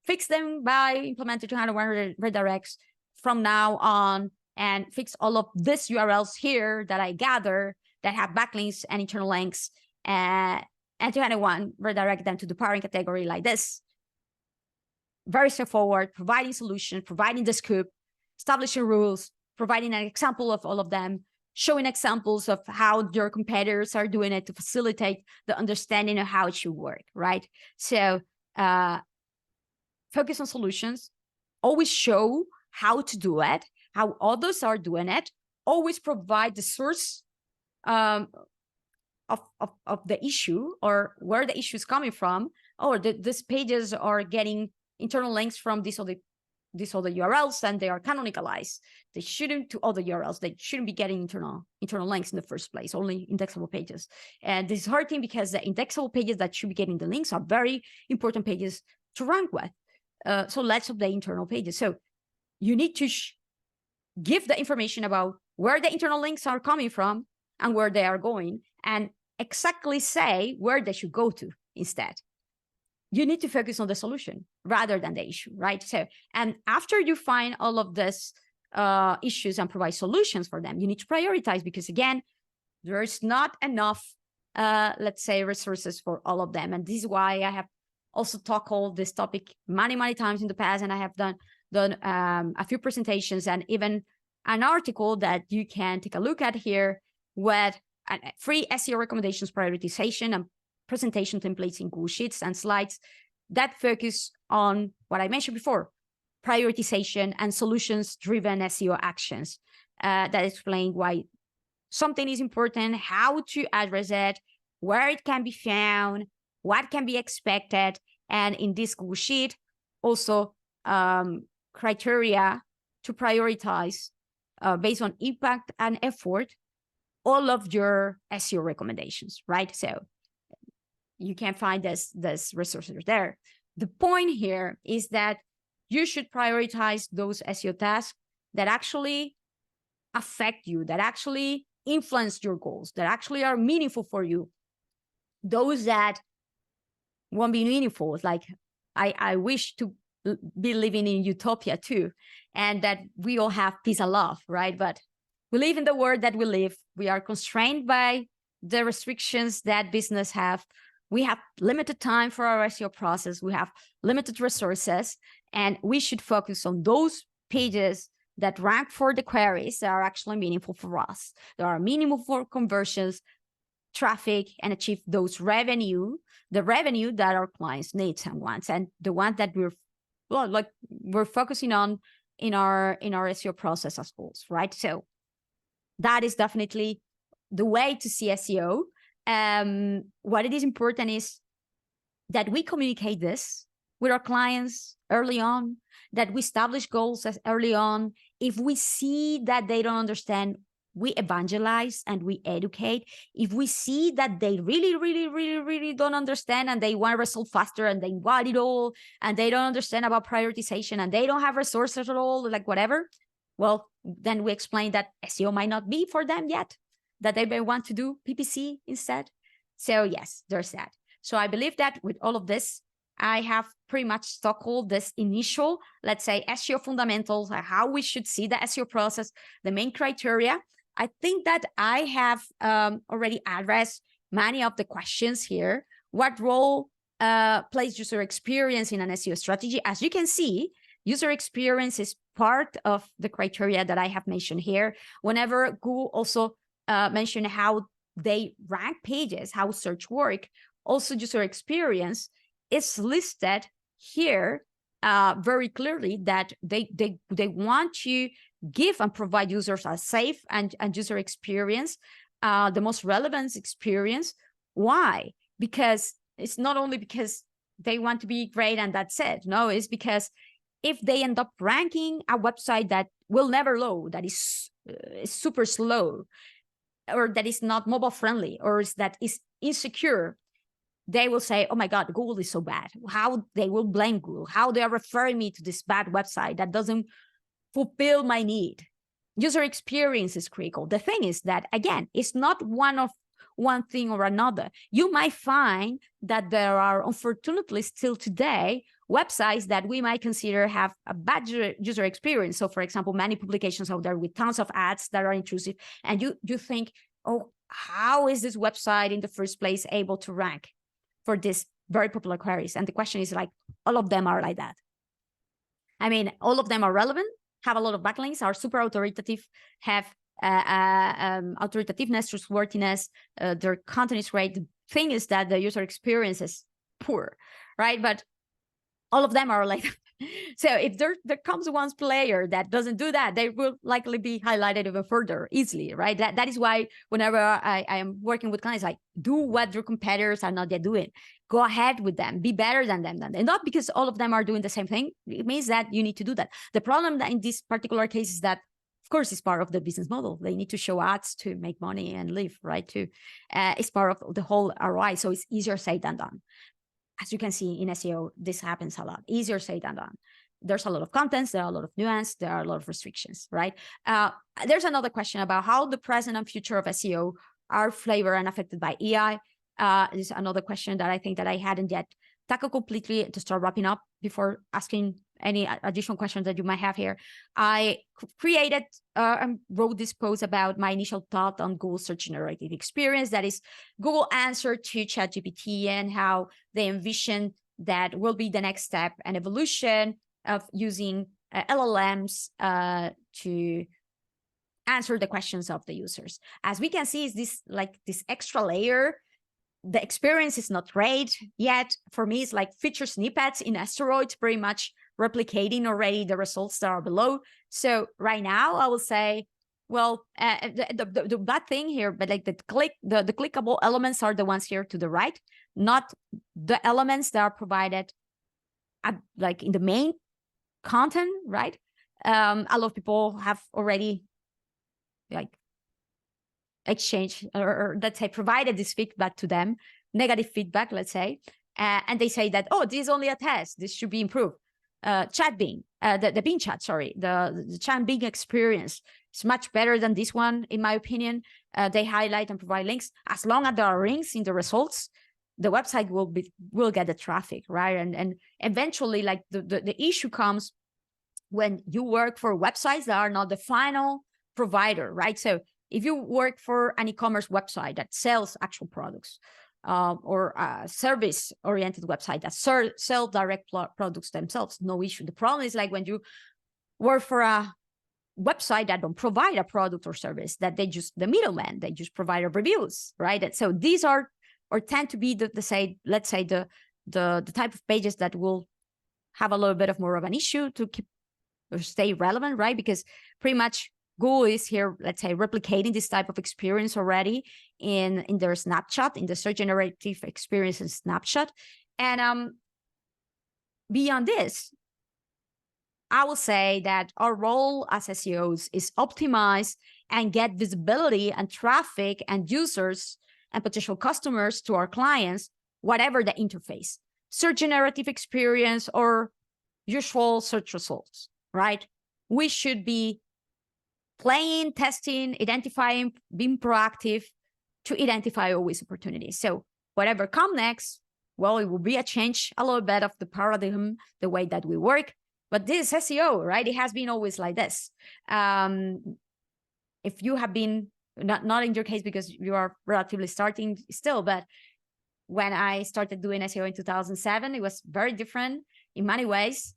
fix them by implementing 201 redirects from now on, and fix all of these URLs here that I gather that have backlinks and internal links, and 201 redirect them to the parent category like this. Very straightforward, providing solution, providing the scoop, establishing rules, providing an example of all of them, showing examples of how your competitors are doing it to facilitate the understanding of how it should work, right? So focus on solutions, always show how to do it, how others are doing it, always provide the source of the issue or where the issue is coming from, or these pages are getting internal links from these other URLs and they are canonicalized. They shouldn't to other URLs. They shouldn't be getting internal links in the first place, only indexable pages. And this is hurting because the indexable pages that should be getting the links are very important pages to rank with. So let's update internal pages. So you need to give the information about where the internal links are coming from and where they are going, and exactly say where they should go to instead. You need to focus on the solution rather than the issue, right? So, and after you find all of these issues and provide solutions for them, you need to prioritize, because again, there's not enough, let's say, resources for all of them. And this is why I have also tackled this topic many times in the past, and I have done a few presentations and even an article that you can take a look at here with free SEO recommendations prioritization and presentation templates in Google Sheets and slides that focus on what I mentioned before, prioritization and solutions-driven SEO actions that explain why something is important, how to address it, where it can be found, what can be expected, and in this Google Sheet, also criteria to prioritize based on impact and effort, all of your SEO recommendations, right? So you can find this resources there. The point here is that you should prioritize those SEO tasks that actually affect you, that actually influence your goals, that actually are meaningful for you. Those that won't be meaningful, like I wish to be living in utopia too, and that we all have peace and love, right? But we live in the world that we live. We are constrained by the restrictions that business have. we have limited time for our SEO process, we have limited resources, and we should focus on those pages that rank for the queries that are actually meaningful for us, that are meaningful for conversions, traffic, and achieve those revenue, the revenue that our clients need and wants, and the one that we're focusing on in our SEO process as goals, right? So that is definitely the way to see SEO. What it is important is that we communicate this with our clients early on, that we establish goals as early on. If we see that they don't understand, we evangelize and we educate. If we see that they really don't understand and they want to resolve faster and they want it all and they don't understand about prioritization and they don't have resources at all, like whatever, well, then we explain that SEO might not be for them yet, that they may want to do PPC instead. So yes, there's that. So I believe that with all of this, I have pretty much tackled this initial, let's say, SEO fundamentals, how we should see the SEO process, the main criteria. I think that I have already addressed many of the questions here. What role plays user experience in an SEO strategy? As you can see, user experience is part of the criteria that I have mentioned here. Whenever Google also mentioned how they rank pages, how search work, also user experience is listed here very clearly, that they want to give and provide users a safe and user experience, the most relevant experience. Why? Because it's not only because they want to be great and that's it. No, it's because if they end up ranking a website that will never load, that is super slow, or that is not mobile friendly, or that is insecure, they will say, oh my God, Google is so bad. How they will blame Google, how they are referring me to this bad website that doesn't fulfill my need. User experience is critical. The thing is that, again, it's not one thing or another. You might find that there are, unfortunately, still today, websites that we might consider have a bad user experience. So, for example, many publications out there with tons of ads that are intrusive, and you think, oh, how is this website in the first place able to rank for these very popular queries? And the question is, like, all of them are like that. I mean, all of them are relevant, have a lot of backlinks, are super authoritative, have authoritativeness, trustworthiness, their content is great. The thing is that the user experience is poor, right? But all of them are like that. So if there comes one player that doesn't do that, they will likely be highlighted even further easily, right? That is why whenever I am working with clients, like, do what your competitors are not yet doing. Go ahead with them, be better than them. And not because all of them are doing the same thing. It means that you need to do that. The problem that in this particular case is that, of course, it's part of the business model. They need to show ads to make money and live, right? It's part of the whole ROI. So it's easier said than done. As you can see in SEO, this happens a lot. Easier said than done. There's a lot of contents, there are a lot of nuance, there are a lot of restrictions, right? There's another question about how the present and future of SEO are flavored and affected by AI. There's another question that I think that I hadn't yet tackled completely to start wrapping up before asking any additional questions that you might have here. I created and wrote this post about my initial thought on Google search generative experience. That is Google answer to ChatGPT and how they envision that will be the next step and evolution of using LLMs to answer the questions of the users. As we can see, is this extra layer. The experience is not great yet. For me, it's like feature snippets in Asteroids, pretty much replicating already the results that are below. So right now, I will say, well, the bad thing here, but like the clickable elements are the ones here to the right, not the elements that are provided like in the main content, right? A lot of people have already like exchange or let's say provided this feedback to them, negative feedback, let's say, and they say that, oh, this is only a test, this should be improved. Chat Bing, the Bing chat, sorry, the Chat Bing experience is much better than this one, in my opinion. They highlight and provide links. As long as there are links in the results, the website will get the traffic, right? And eventually, like the issue comes when you work for websites that are not the final provider, right? So if you work for an e-commerce website that sells actual products, or service-oriented website that sell direct products themselves, no issue. The problem is like when you work for a website that don't provide a product or service, that they just the middleman, they just provide reviews, right? And so these are or tend to be the type of pages that will have a little bit of more of an issue to keep or stay relevant, right? Because pretty much Google is here, let's say, replicating this type of experience already in their snapshot, in the search generative experience and snapshot. And beyond this, I will say that our role as SEOs is optimize and get visibility and traffic and users and potential customers to our clients, whatever the interface, search generative experience or usual search results, right? We should be playing, testing, identifying, being proactive to identify always opportunities. So whatever comes next, well, it will be a change a little bit of the paradigm, the way that we work. But this is SEO, right? It has been always like this. If you have been, not in your case because you are relatively starting still, but when I started doing SEO in 2007, it was very different in many ways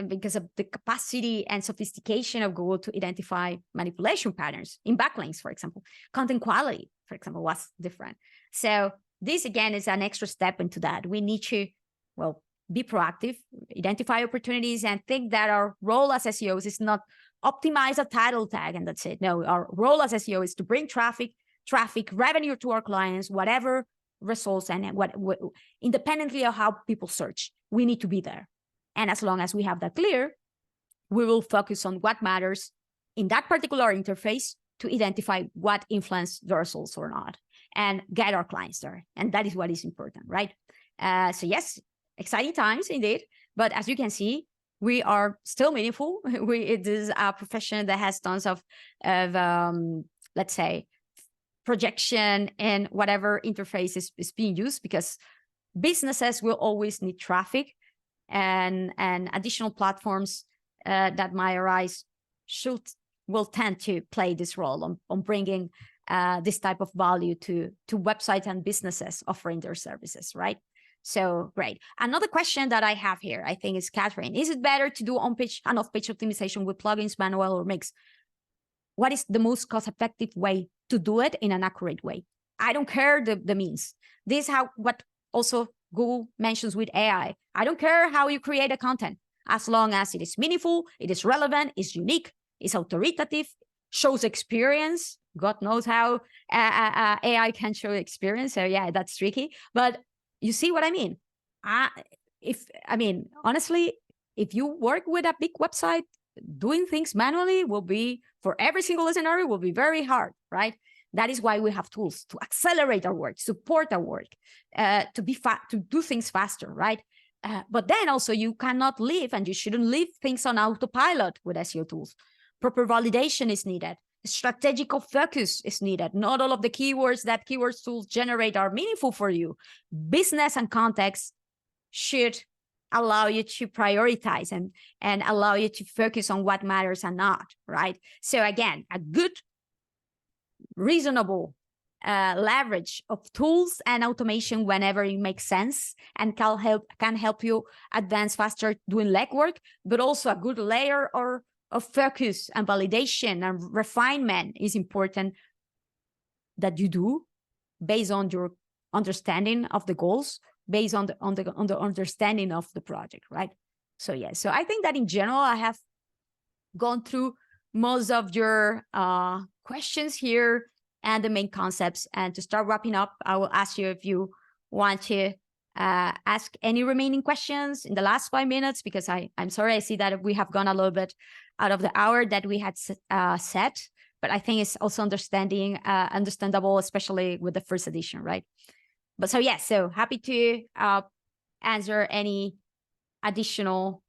because of the capacity and sophistication of Google to identify manipulation patterns in backlinks, for example. Content quality, for example, was different. So this, again, is an extra step into that. We need to, well, be proactive, identify opportunities, and think that our role as SEOs is not optimize a title tag and that's it. No, our role as SEO is to bring traffic, revenue to our clients, whatever results, and what independently of how people search, we need to be there. And as long as we have that clear, we will focus on what matters in that particular interface to identify what influence the results or not, and get our clients there. And that is what is important, right? So yes, exciting times indeed. But as you can see, we are still meaningful. It is a profession that has tons of let's say, projection in whatever interface is being used, because businesses will always need traffic, and additional platforms that might arise will tend to play this role on bringing this type of value to websites and businesses offering their services, right? So great. Another question that I have here, I think, is Catherine. Is it better to do on-page and off-page optimization with plugins, manual, or mix? What is the most cost-effective way to do it in an accurate way? I don't care the means. This is what also Google mentions with AI. I don't care how you create a content, as long as it is meaningful, it is relevant, is unique, is authoritative, shows experience. God knows how AI can show experience. So yeah, that's tricky. But you see what I mean? Honestly, if you work with a big website, doing things manually will be, for every single scenario, will be very hard, right? That is why we have tools to accelerate our work, support our work, to do things faster, right? But then also you cannot leave, and you shouldn't leave things on autopilot with SEO tools. Proper validation is needed. Strategical focus is needed. Not all of the keywords that keywords tools generate are meaningful for you. Business and context should allow you to prioritize and allow you to focus on what matters and not, right? So again, a good, reasonable leverage of tools and automation whenever it makes sense and can help you advance faster doing legwork, but also a good layer of focus and validation and refinement is important that you do based on your understanding of the goals, based on the understanding of the project, right? So yeah, so I think that in general, I have gone through most of your questions here and the main concepts. And to start wrapping up, I will ask you if you want to ask any remaining questions in the last 5 minutes, because I'm sorry, I see that we have gone a little bit out of the hour that we had set, but I think it's also understandable, especially with the first edition, right? But so yes, so happy to answer any additional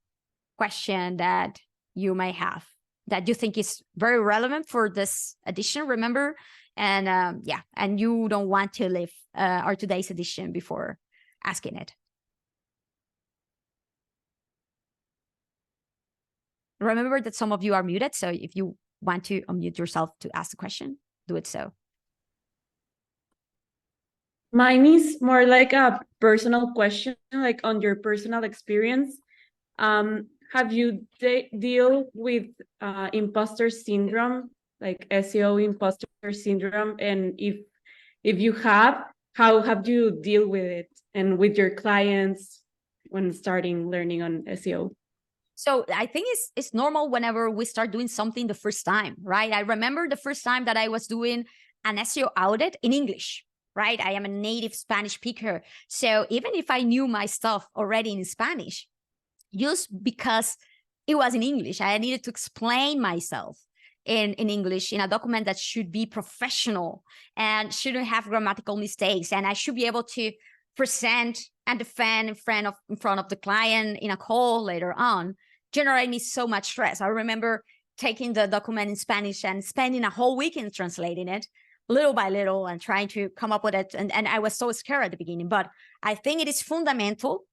question that you may have that you think is very relevant for this edition, remember, and yeah, and you don't want to leave our today's edition before asking it. Remember that some of you are muted, so if you want to unmute yourself to ask the question, do it so. Mine is more like a personal question, like on your personal experience. Have you deal with imposter syndrome, like SEO imposter syndrome? And if you have, how have you deal with it and with your clients when starting learning on SEO? So I think it's normal whenever we start doing something the first time, right? I remember the first time that I was doing an SEO audit in English, right? I am a native Spanish speaker. So even if I knew my stuff already in Spanish, just because it was in English, I needed to explain myself in English in a document that should be professional and shouldn't have grammatical mistakes. And I should be able to present and defend in front of the client in a call later on, generate me so much stress. I remember taking the document in Spanish and spending a whole weekend translating it little by little and trying to come up with it. And I was so scared at the beginning, but I think it is fundamental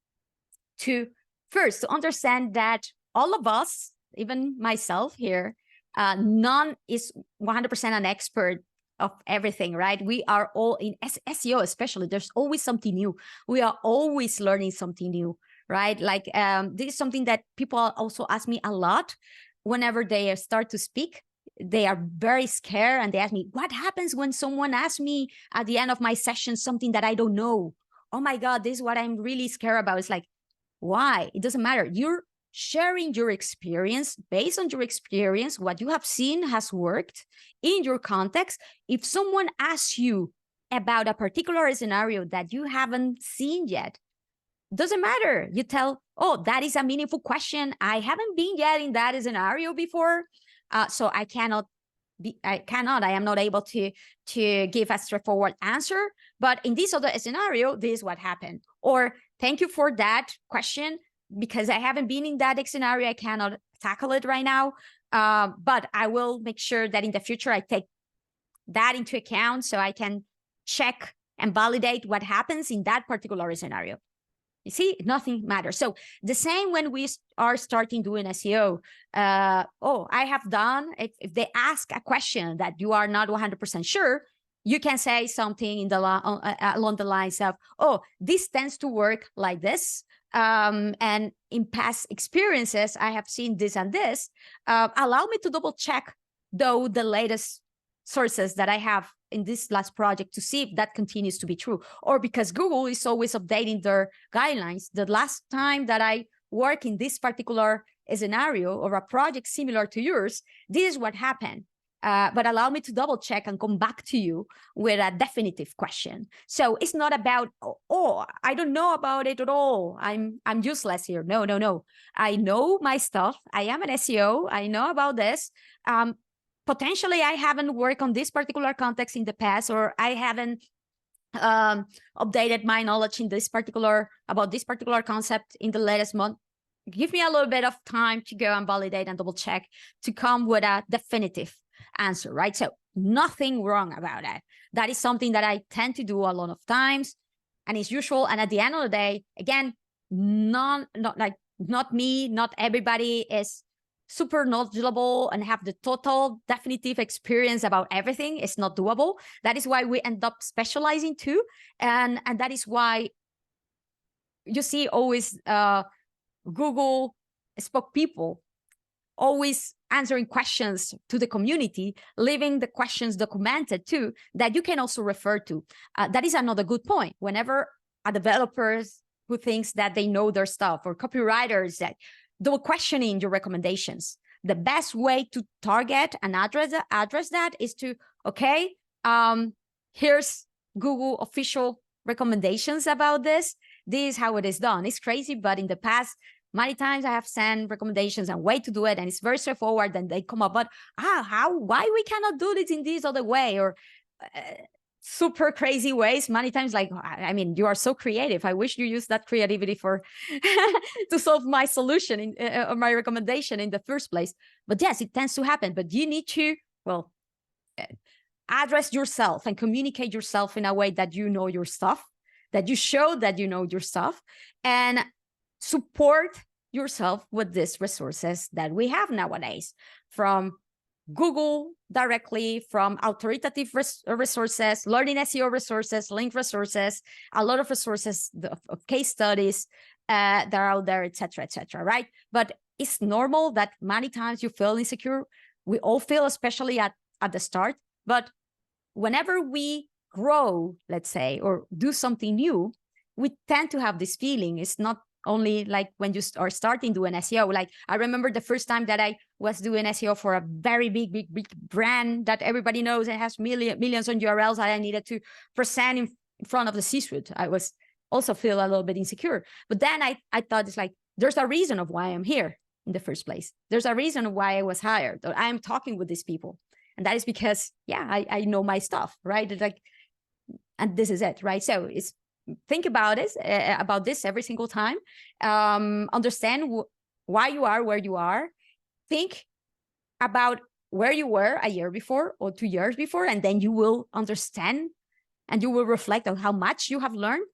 to first to understand that all of us, even myself here, none is 100% an expert of everything, right? We are all in SEO, especially. There's always something new. We are always learning something new, right? Like this is something that people also ask me a lot whenever they start to speak. They are very scared and they ask me, what happens when someone asks me at the end of my session something that I don't know? Oh my God, this is what I'm really scared about. It's like, why? It doesn't matter. You're sharing your experience based on your experience. What you have seen has worked in your context. If someone asks you about a particular scenario that you haven't seen yet, doesn't matter. You tell, oh, that is a meaningful question. I haven't been yet in that scenario before. So I am not able to give a straightforward answer. But in this other scenario, this is what happened. Or thank you for that question, because I haven't been in that scenario. I cannot tackle it right now. But I will make sure that in the future, I take that into account so I can check and validate what happens in that particular scenario. You see, nothing matters. So the same when we are starting doing SEO. I have done, if they ask a question that you are not 100% sure, you can say something in the along the lines of, oh, this tends to work like this. And in past experiences, I have seen this and this. Allow me to double check, though, the latest sources that I have in this last project to see if that continues to be true. Or because Google is always updating their guidelines. The last time that I work in this particular scenario or a project similar to yours, this is what happened. But allow me to double check and come back to you with a definitive question. So it's not about, oh, I don't know about it at all. I'm useless here. No. I know my stuff. I am an SEO. I know about this. Potentially I haven't worked on this particular context in the past, or I haven't updated my knowledge in this particular concept in the latest month. Give me a little bit of time to go and validate and double check to come with a definitive answer, right? So nothing wrong about that. That is something that I tend to do a lot of times, and it's usual. And at the end of the day, again, not me, not everybody is super knowledgeable and have the total definitive experience about everything. It's not doable. That is why we end up specializing too. And that is why you see always Google spoke people always answering questions to the community, leaving the questions documented too, that you can also refer to. That is another good point. Whenever a developers who thinks that they know their stuff, or copywriters that they're questioning your recommendations, the best way to target and address that is to, okay, here's Google official recommendations about this. This is how it is done. It's crazy, but in the past, many times I have sent recommendations and way to do it, and it's very straightforward. And they come up, but why we cannot do this in this other way, or super crazy ways. Many times, like, I mean, you are so creative. I wish you used that creativity for to solve my solution or my recommendation in the first place. But yes, it tends to happen. But you need to, well, address yourself and communicate yourself in a way that you know your stuff, that you show that you know your stuff, and support yourself with these resources that we have nowadays, from Google directly from authoritative resources, learning SEO resources, link resources, a lot of resources of case studies that are out there, etc., right? But it's normal that many times you feel insecure. We all feel, especially at the start. But whenever we grow, let's say, or do something new, we tend to have this feeling. It's not only like when you are starting doing SEO. Like I remember the first time that I was doing SEO for a very big brand that everybody knows and has millions on URLs that I needed to present in front of the C-suite. I was also feel a little bit insecure. But then I thought it's like, there's a reason of why I'm here in the first place. There's a reason of why I was hired. Or I'm talking with these people. And that is because, yeah, I know my stuff, right? It's like, and this is it, right? So it's, think about this every single time. Understand why you are where you are. Think about where you were a year before or 2 years before, and then you will understand and you will reflect on how much you have learned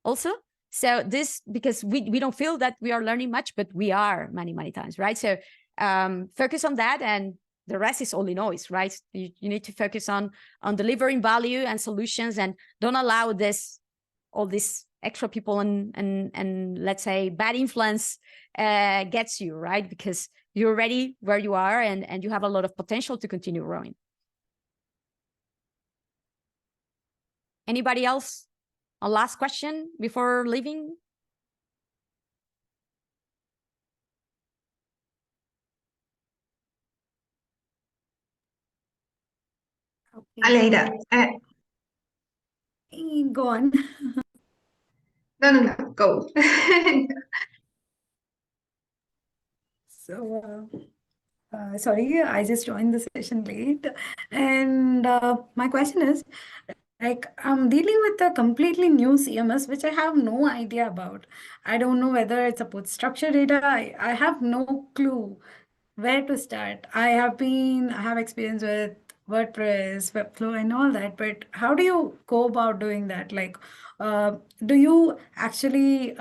also. So this, because we don't feel that we are learning much, but we are many times, right? So focus on that, and the rest is only noise, right? You need to focus on delivering value and solutions, and don't allow all these extra people and let's say bad influence gets you, right? Because you're already where you are, and you have a lot of potential to continue growing. Anybody else? A last question before leaving? Okay. Aleida, go on. No, go. So, sorry, I just joined the session late. And my question is, like, I'm dealing with a completely new CMS, which I have no idea about. I don't know whether it supports structured data. I have no clue where to start. I have experience with WordPress, Webflow, and all that, but how do you go about doing that? Like, do you actually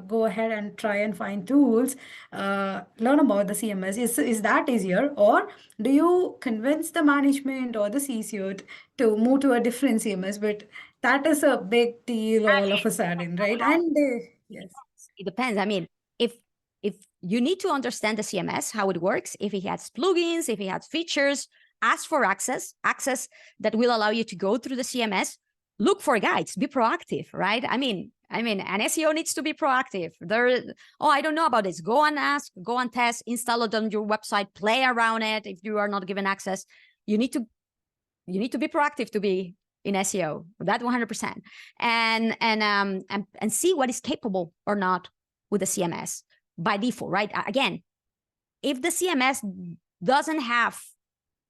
go ahead and try and find tools, learn about the CMS? Is that easier, or do you convince the management or the C-suite to move to a different CMS? But that is a big deal all of a sudden, right? And yes, it depends. I mean, if you need to understand the CMS, how it works, if it has plugins, if it has features, ask for access that will allow you to go through the CMS. Look for guides, be proactive, right? I mean, an SEO needs to be proactive. I don't know about this. Go and ask, go and test, install it on your website, play around it. If you are not given access, you need to be proactive to be in SEO, that 100%, and see what is capable or not with the CMS by default, right? Again, if the CMS doesn't have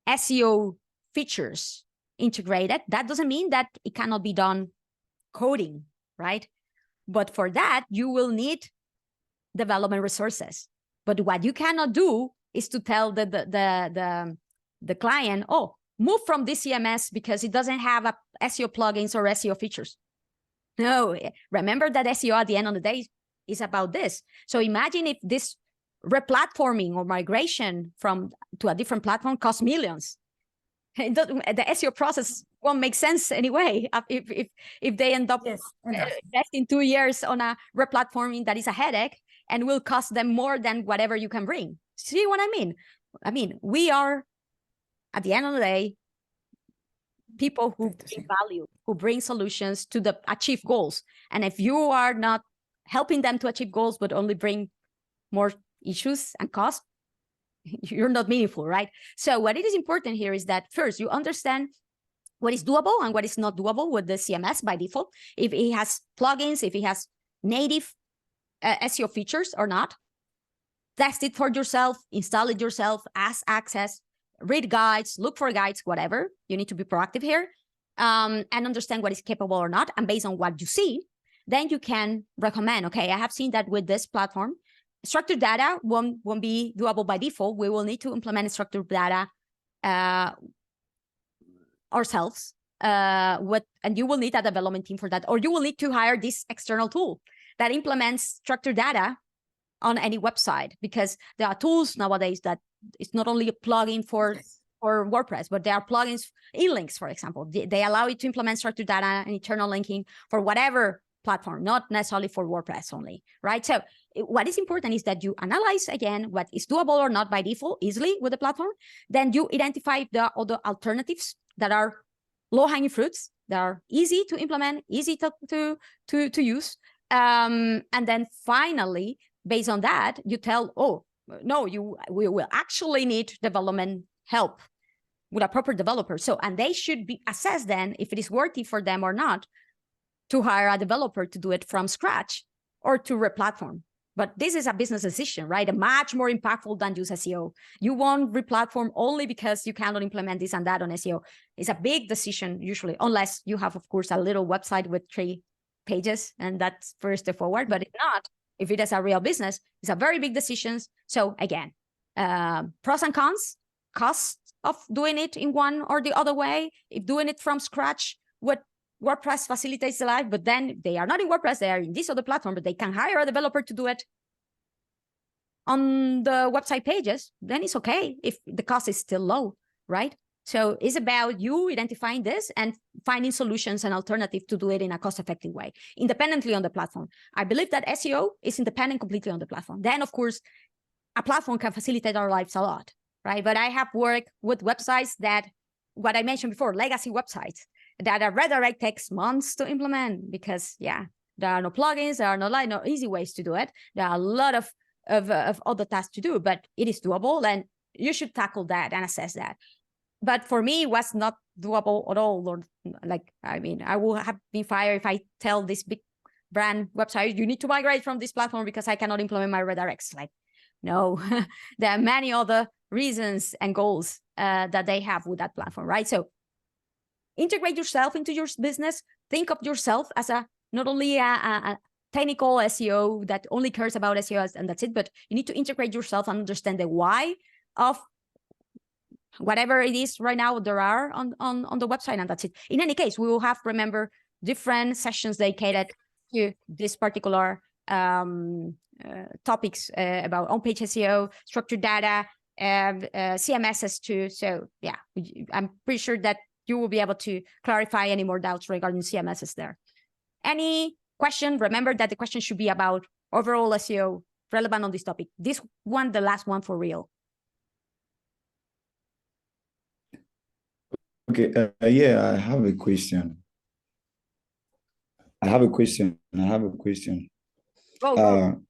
SEO features integrated, that doesn't mean that it cannot be done coding, right? But for that, you will need development resources. But what you cannot do is to tell the client, oh, move from this CMS because it doesn't have a SEO plugins or SEO features. No, remember that SEO at the end of the day is about this. So imagine if this replatforming or migration to a different platform costs millions. The SEO process won't make sense anyway if they end up investing 2 years on a replatforming that is a headache and will cost them more than whatever you can bring. See what I mean? I mean, we are, at the end of the day, people who bring value, who bring solutions to achieve goals. And if you are not helping them to achieve goals, but only bring more issues and cost, you're not meaningful, right? So what it is important here is that first you understand what is doable and what is not doable with the CMS by default. If it has plugins, if it has native SEO features or not, test it for yourself, install it yourself, ask access, read guides, look for guides, whatever. You need to be proactive here and understand what is capable or not. And based on what you see, then you can recommend, okay, I have seen that with this platform, structured data won't be doable by default. We will need to implement structured data ourselves. And you will need a development team for that, or you will need to hire this external tool that implements structured data on any website, because there are tools nowadays that it's not only a plugin for for WordPress, but there are plugins, e-links, for example. They allow you to implement structured data and internal linking for whatever platform, not necessarily for WordPress only, right? So what is important is that you analyze, again, what is doable or not by default easily with the platform. Then you identify the other alternatives that are low-hanging fruits, that are easy to implement, easy to use. And then finally, based on that, you tell, oh, no, we will actually need development help with a proper developer. So, and they should be assessed then if it is worthy for them or not to hire a developer to do it from scratch or to re-platform. But this is a business decision, right? A much more impactful than use SEO. You won't re-platform only because you cannot implement this and that on SEO. It's a big decision usually, unless you have, of course, a little website with 3 pages, and that's very straightforward. But if not, if it is a real business, it's a very big decision. So again, pros and cons, cost of doing it in one or the other way. If doing it from scratch, what WordPress facilitates the life, but then they are not in WordPress, they are in this other platform, but they can hire a developer to do it on the website pages, then it's okay if the cost is still low, right? So it's about you identifying this and finding solutions and alternatives to do it in a cost-effective way, independently on the platform. I believe that SEO is independent completely on the platform. Then, of course, a platform can facilitate our lives a lot, right? But I have worked with websites that, what I mentioned before, legacy websites, that a redirect takes months to implement because, yeah, there are no plugins, there are no easy ways to do it. There are a lot of other tasks to do, but it is doable, and you should tackle that and assess that. But for me, it was not doable at all. Or like, I mean, I would have been fired if I tell this big brand website, you need to migrate from this platform because I cannot implement my redirects. Like, no, there are many other reasons and goals that they have with that platform, right? So integrate yourself into your business. Think of yourself as not only a technical SEO that only cares about SEO and that's it, but you need to integrate yourself and understand the why of whatever it is right now there are on the website, and that's it. In any case, we will have, remember, different sessions dedicated to this particular topics about on-page SEO, structured data, CMSs too. So yeah, I'm pretty sure that you will be able to clarify any more doubts regarding CMSs there. Any question? Remember that the question should be about overall SEO relevant on this topic. This one, the last one for real. Okay, yeah, I have a question. Go.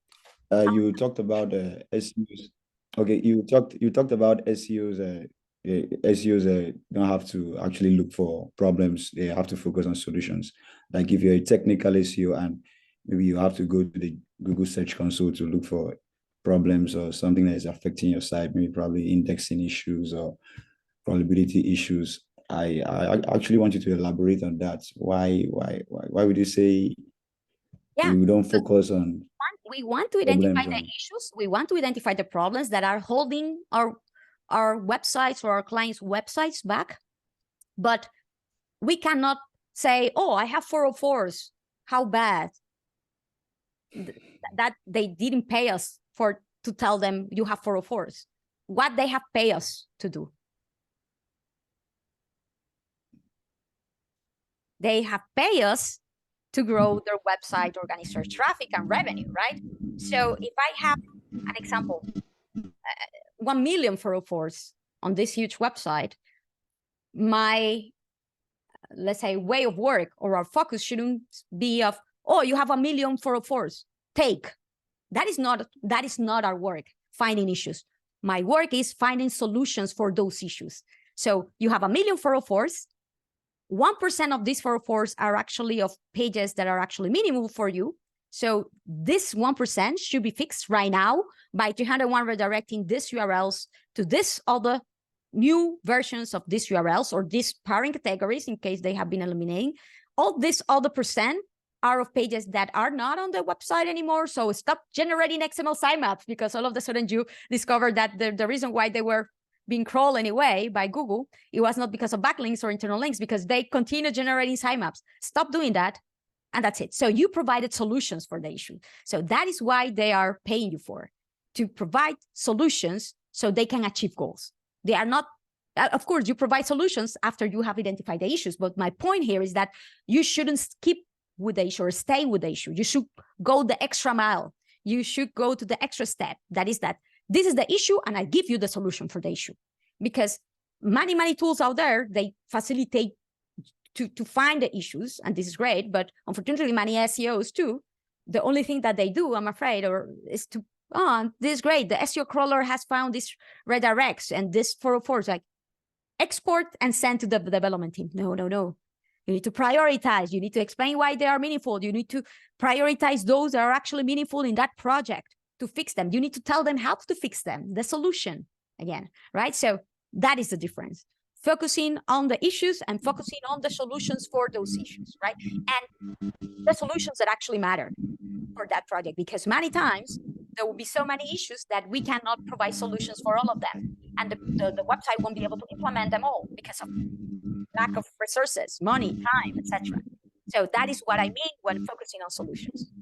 You talked about SEOs. Okay, you talked about SEOs. SEOs don't have to actually look for problems. They have to focus on solutions. Like if you're a technical SEO and maybe you have to go to the Google Search Console to look for problems or something that is affecting your site, maybe probably indexing issues or crawlability issues. I actually want you to elaborate on that. Why would you say you don't focus on? We want to identify the issues. We want to identify the problems that are holding our websites or our clients' websites back. But we cannot say, oh, I have 404s. How bad that they didn't pay us to tell them you have 404s. What they have paid us to do. They have paid us to grow their website, organic search traffic and revenue, right? So if I have an example, 1 million 404s on this huge website, my, let's say, way of work or our focus shouldn't be of, oh, you have 1 million 404s, take. That is not our work, finding issues. My work is finding solutions for those issues. So you have 1 million 404s, 1% of these 404s are actually of pages that are actually minimal for you. So this 1% should be fixed right now by 301 redirecting these URLs to this other new versions of these URLs or these parent categories in case they have been eliminating. All this other percent are of pages that are not on the website anymore. So stop generating XML sitemaps because all of a sudden you discover that the reason why they were being crawled anyway by Google, it was not because of backlinks or internal links, because they continue generating sitemaps. Stop doing that. And that's it. So you provided solutions for the issue. So that is why they are paying you for, to provide solutions so they can achieve goals. They are not Of course, you provide solutions after you have identified the issues. But my point here is that you shouldn't skip with the issue or stay with the issue. You should go the extra mile. You should go to the extra step. That is that this is the issue and I give you the solution for the issue. Because many tools out there, they facilitate to find the issues, and this is great. But unfortunately, many SEOs too, the only thing that they do, I'm afraid, is to, this is great. The SEO crawler has found this redirects and this 404 is like, export and send to the development team. No. You need to prioritize. You need to explain why they are meaningful. You need to prioritize those that are actually meaningful in that project to fix them. You need to tell them how to fix them, the solution again, right? So that is the difference. Focusing on the issues and focusing on the solutions for those issues, right? And the solutions that actually matter for that project, because many times there will be so many issues that we cannot provide solutions for all of them. And the website won't be able to implement them all because of lack of resources, money, time, etc. So that is what I mean when focusing on solutions.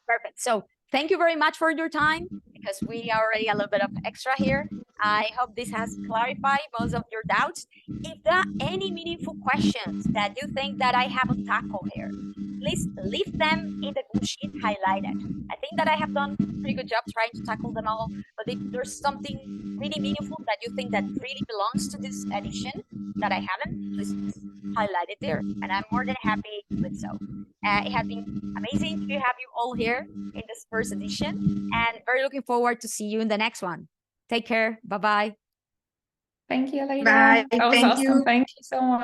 Perfect. So thank you very much for your time, because we are already a little bit of extra here. I hope this has clarified most of your doubts. If there are any meaningful questions that you think that I haven't tackled here, please leave them in the Google Sheet highlighted. I think that I have done a pretty good job trying to tackle them all, but if there's something really meaningful that you think that really belongs to this edition that I haven't, please highlight it there, and I'm more than happy with so. It has been amazing to have you all here in this first edition, and very looking forward to see you in the next one. Take care. Bye-bye. Thank you, Leila. Bye. That was Thank awesome. you. Thank you so much.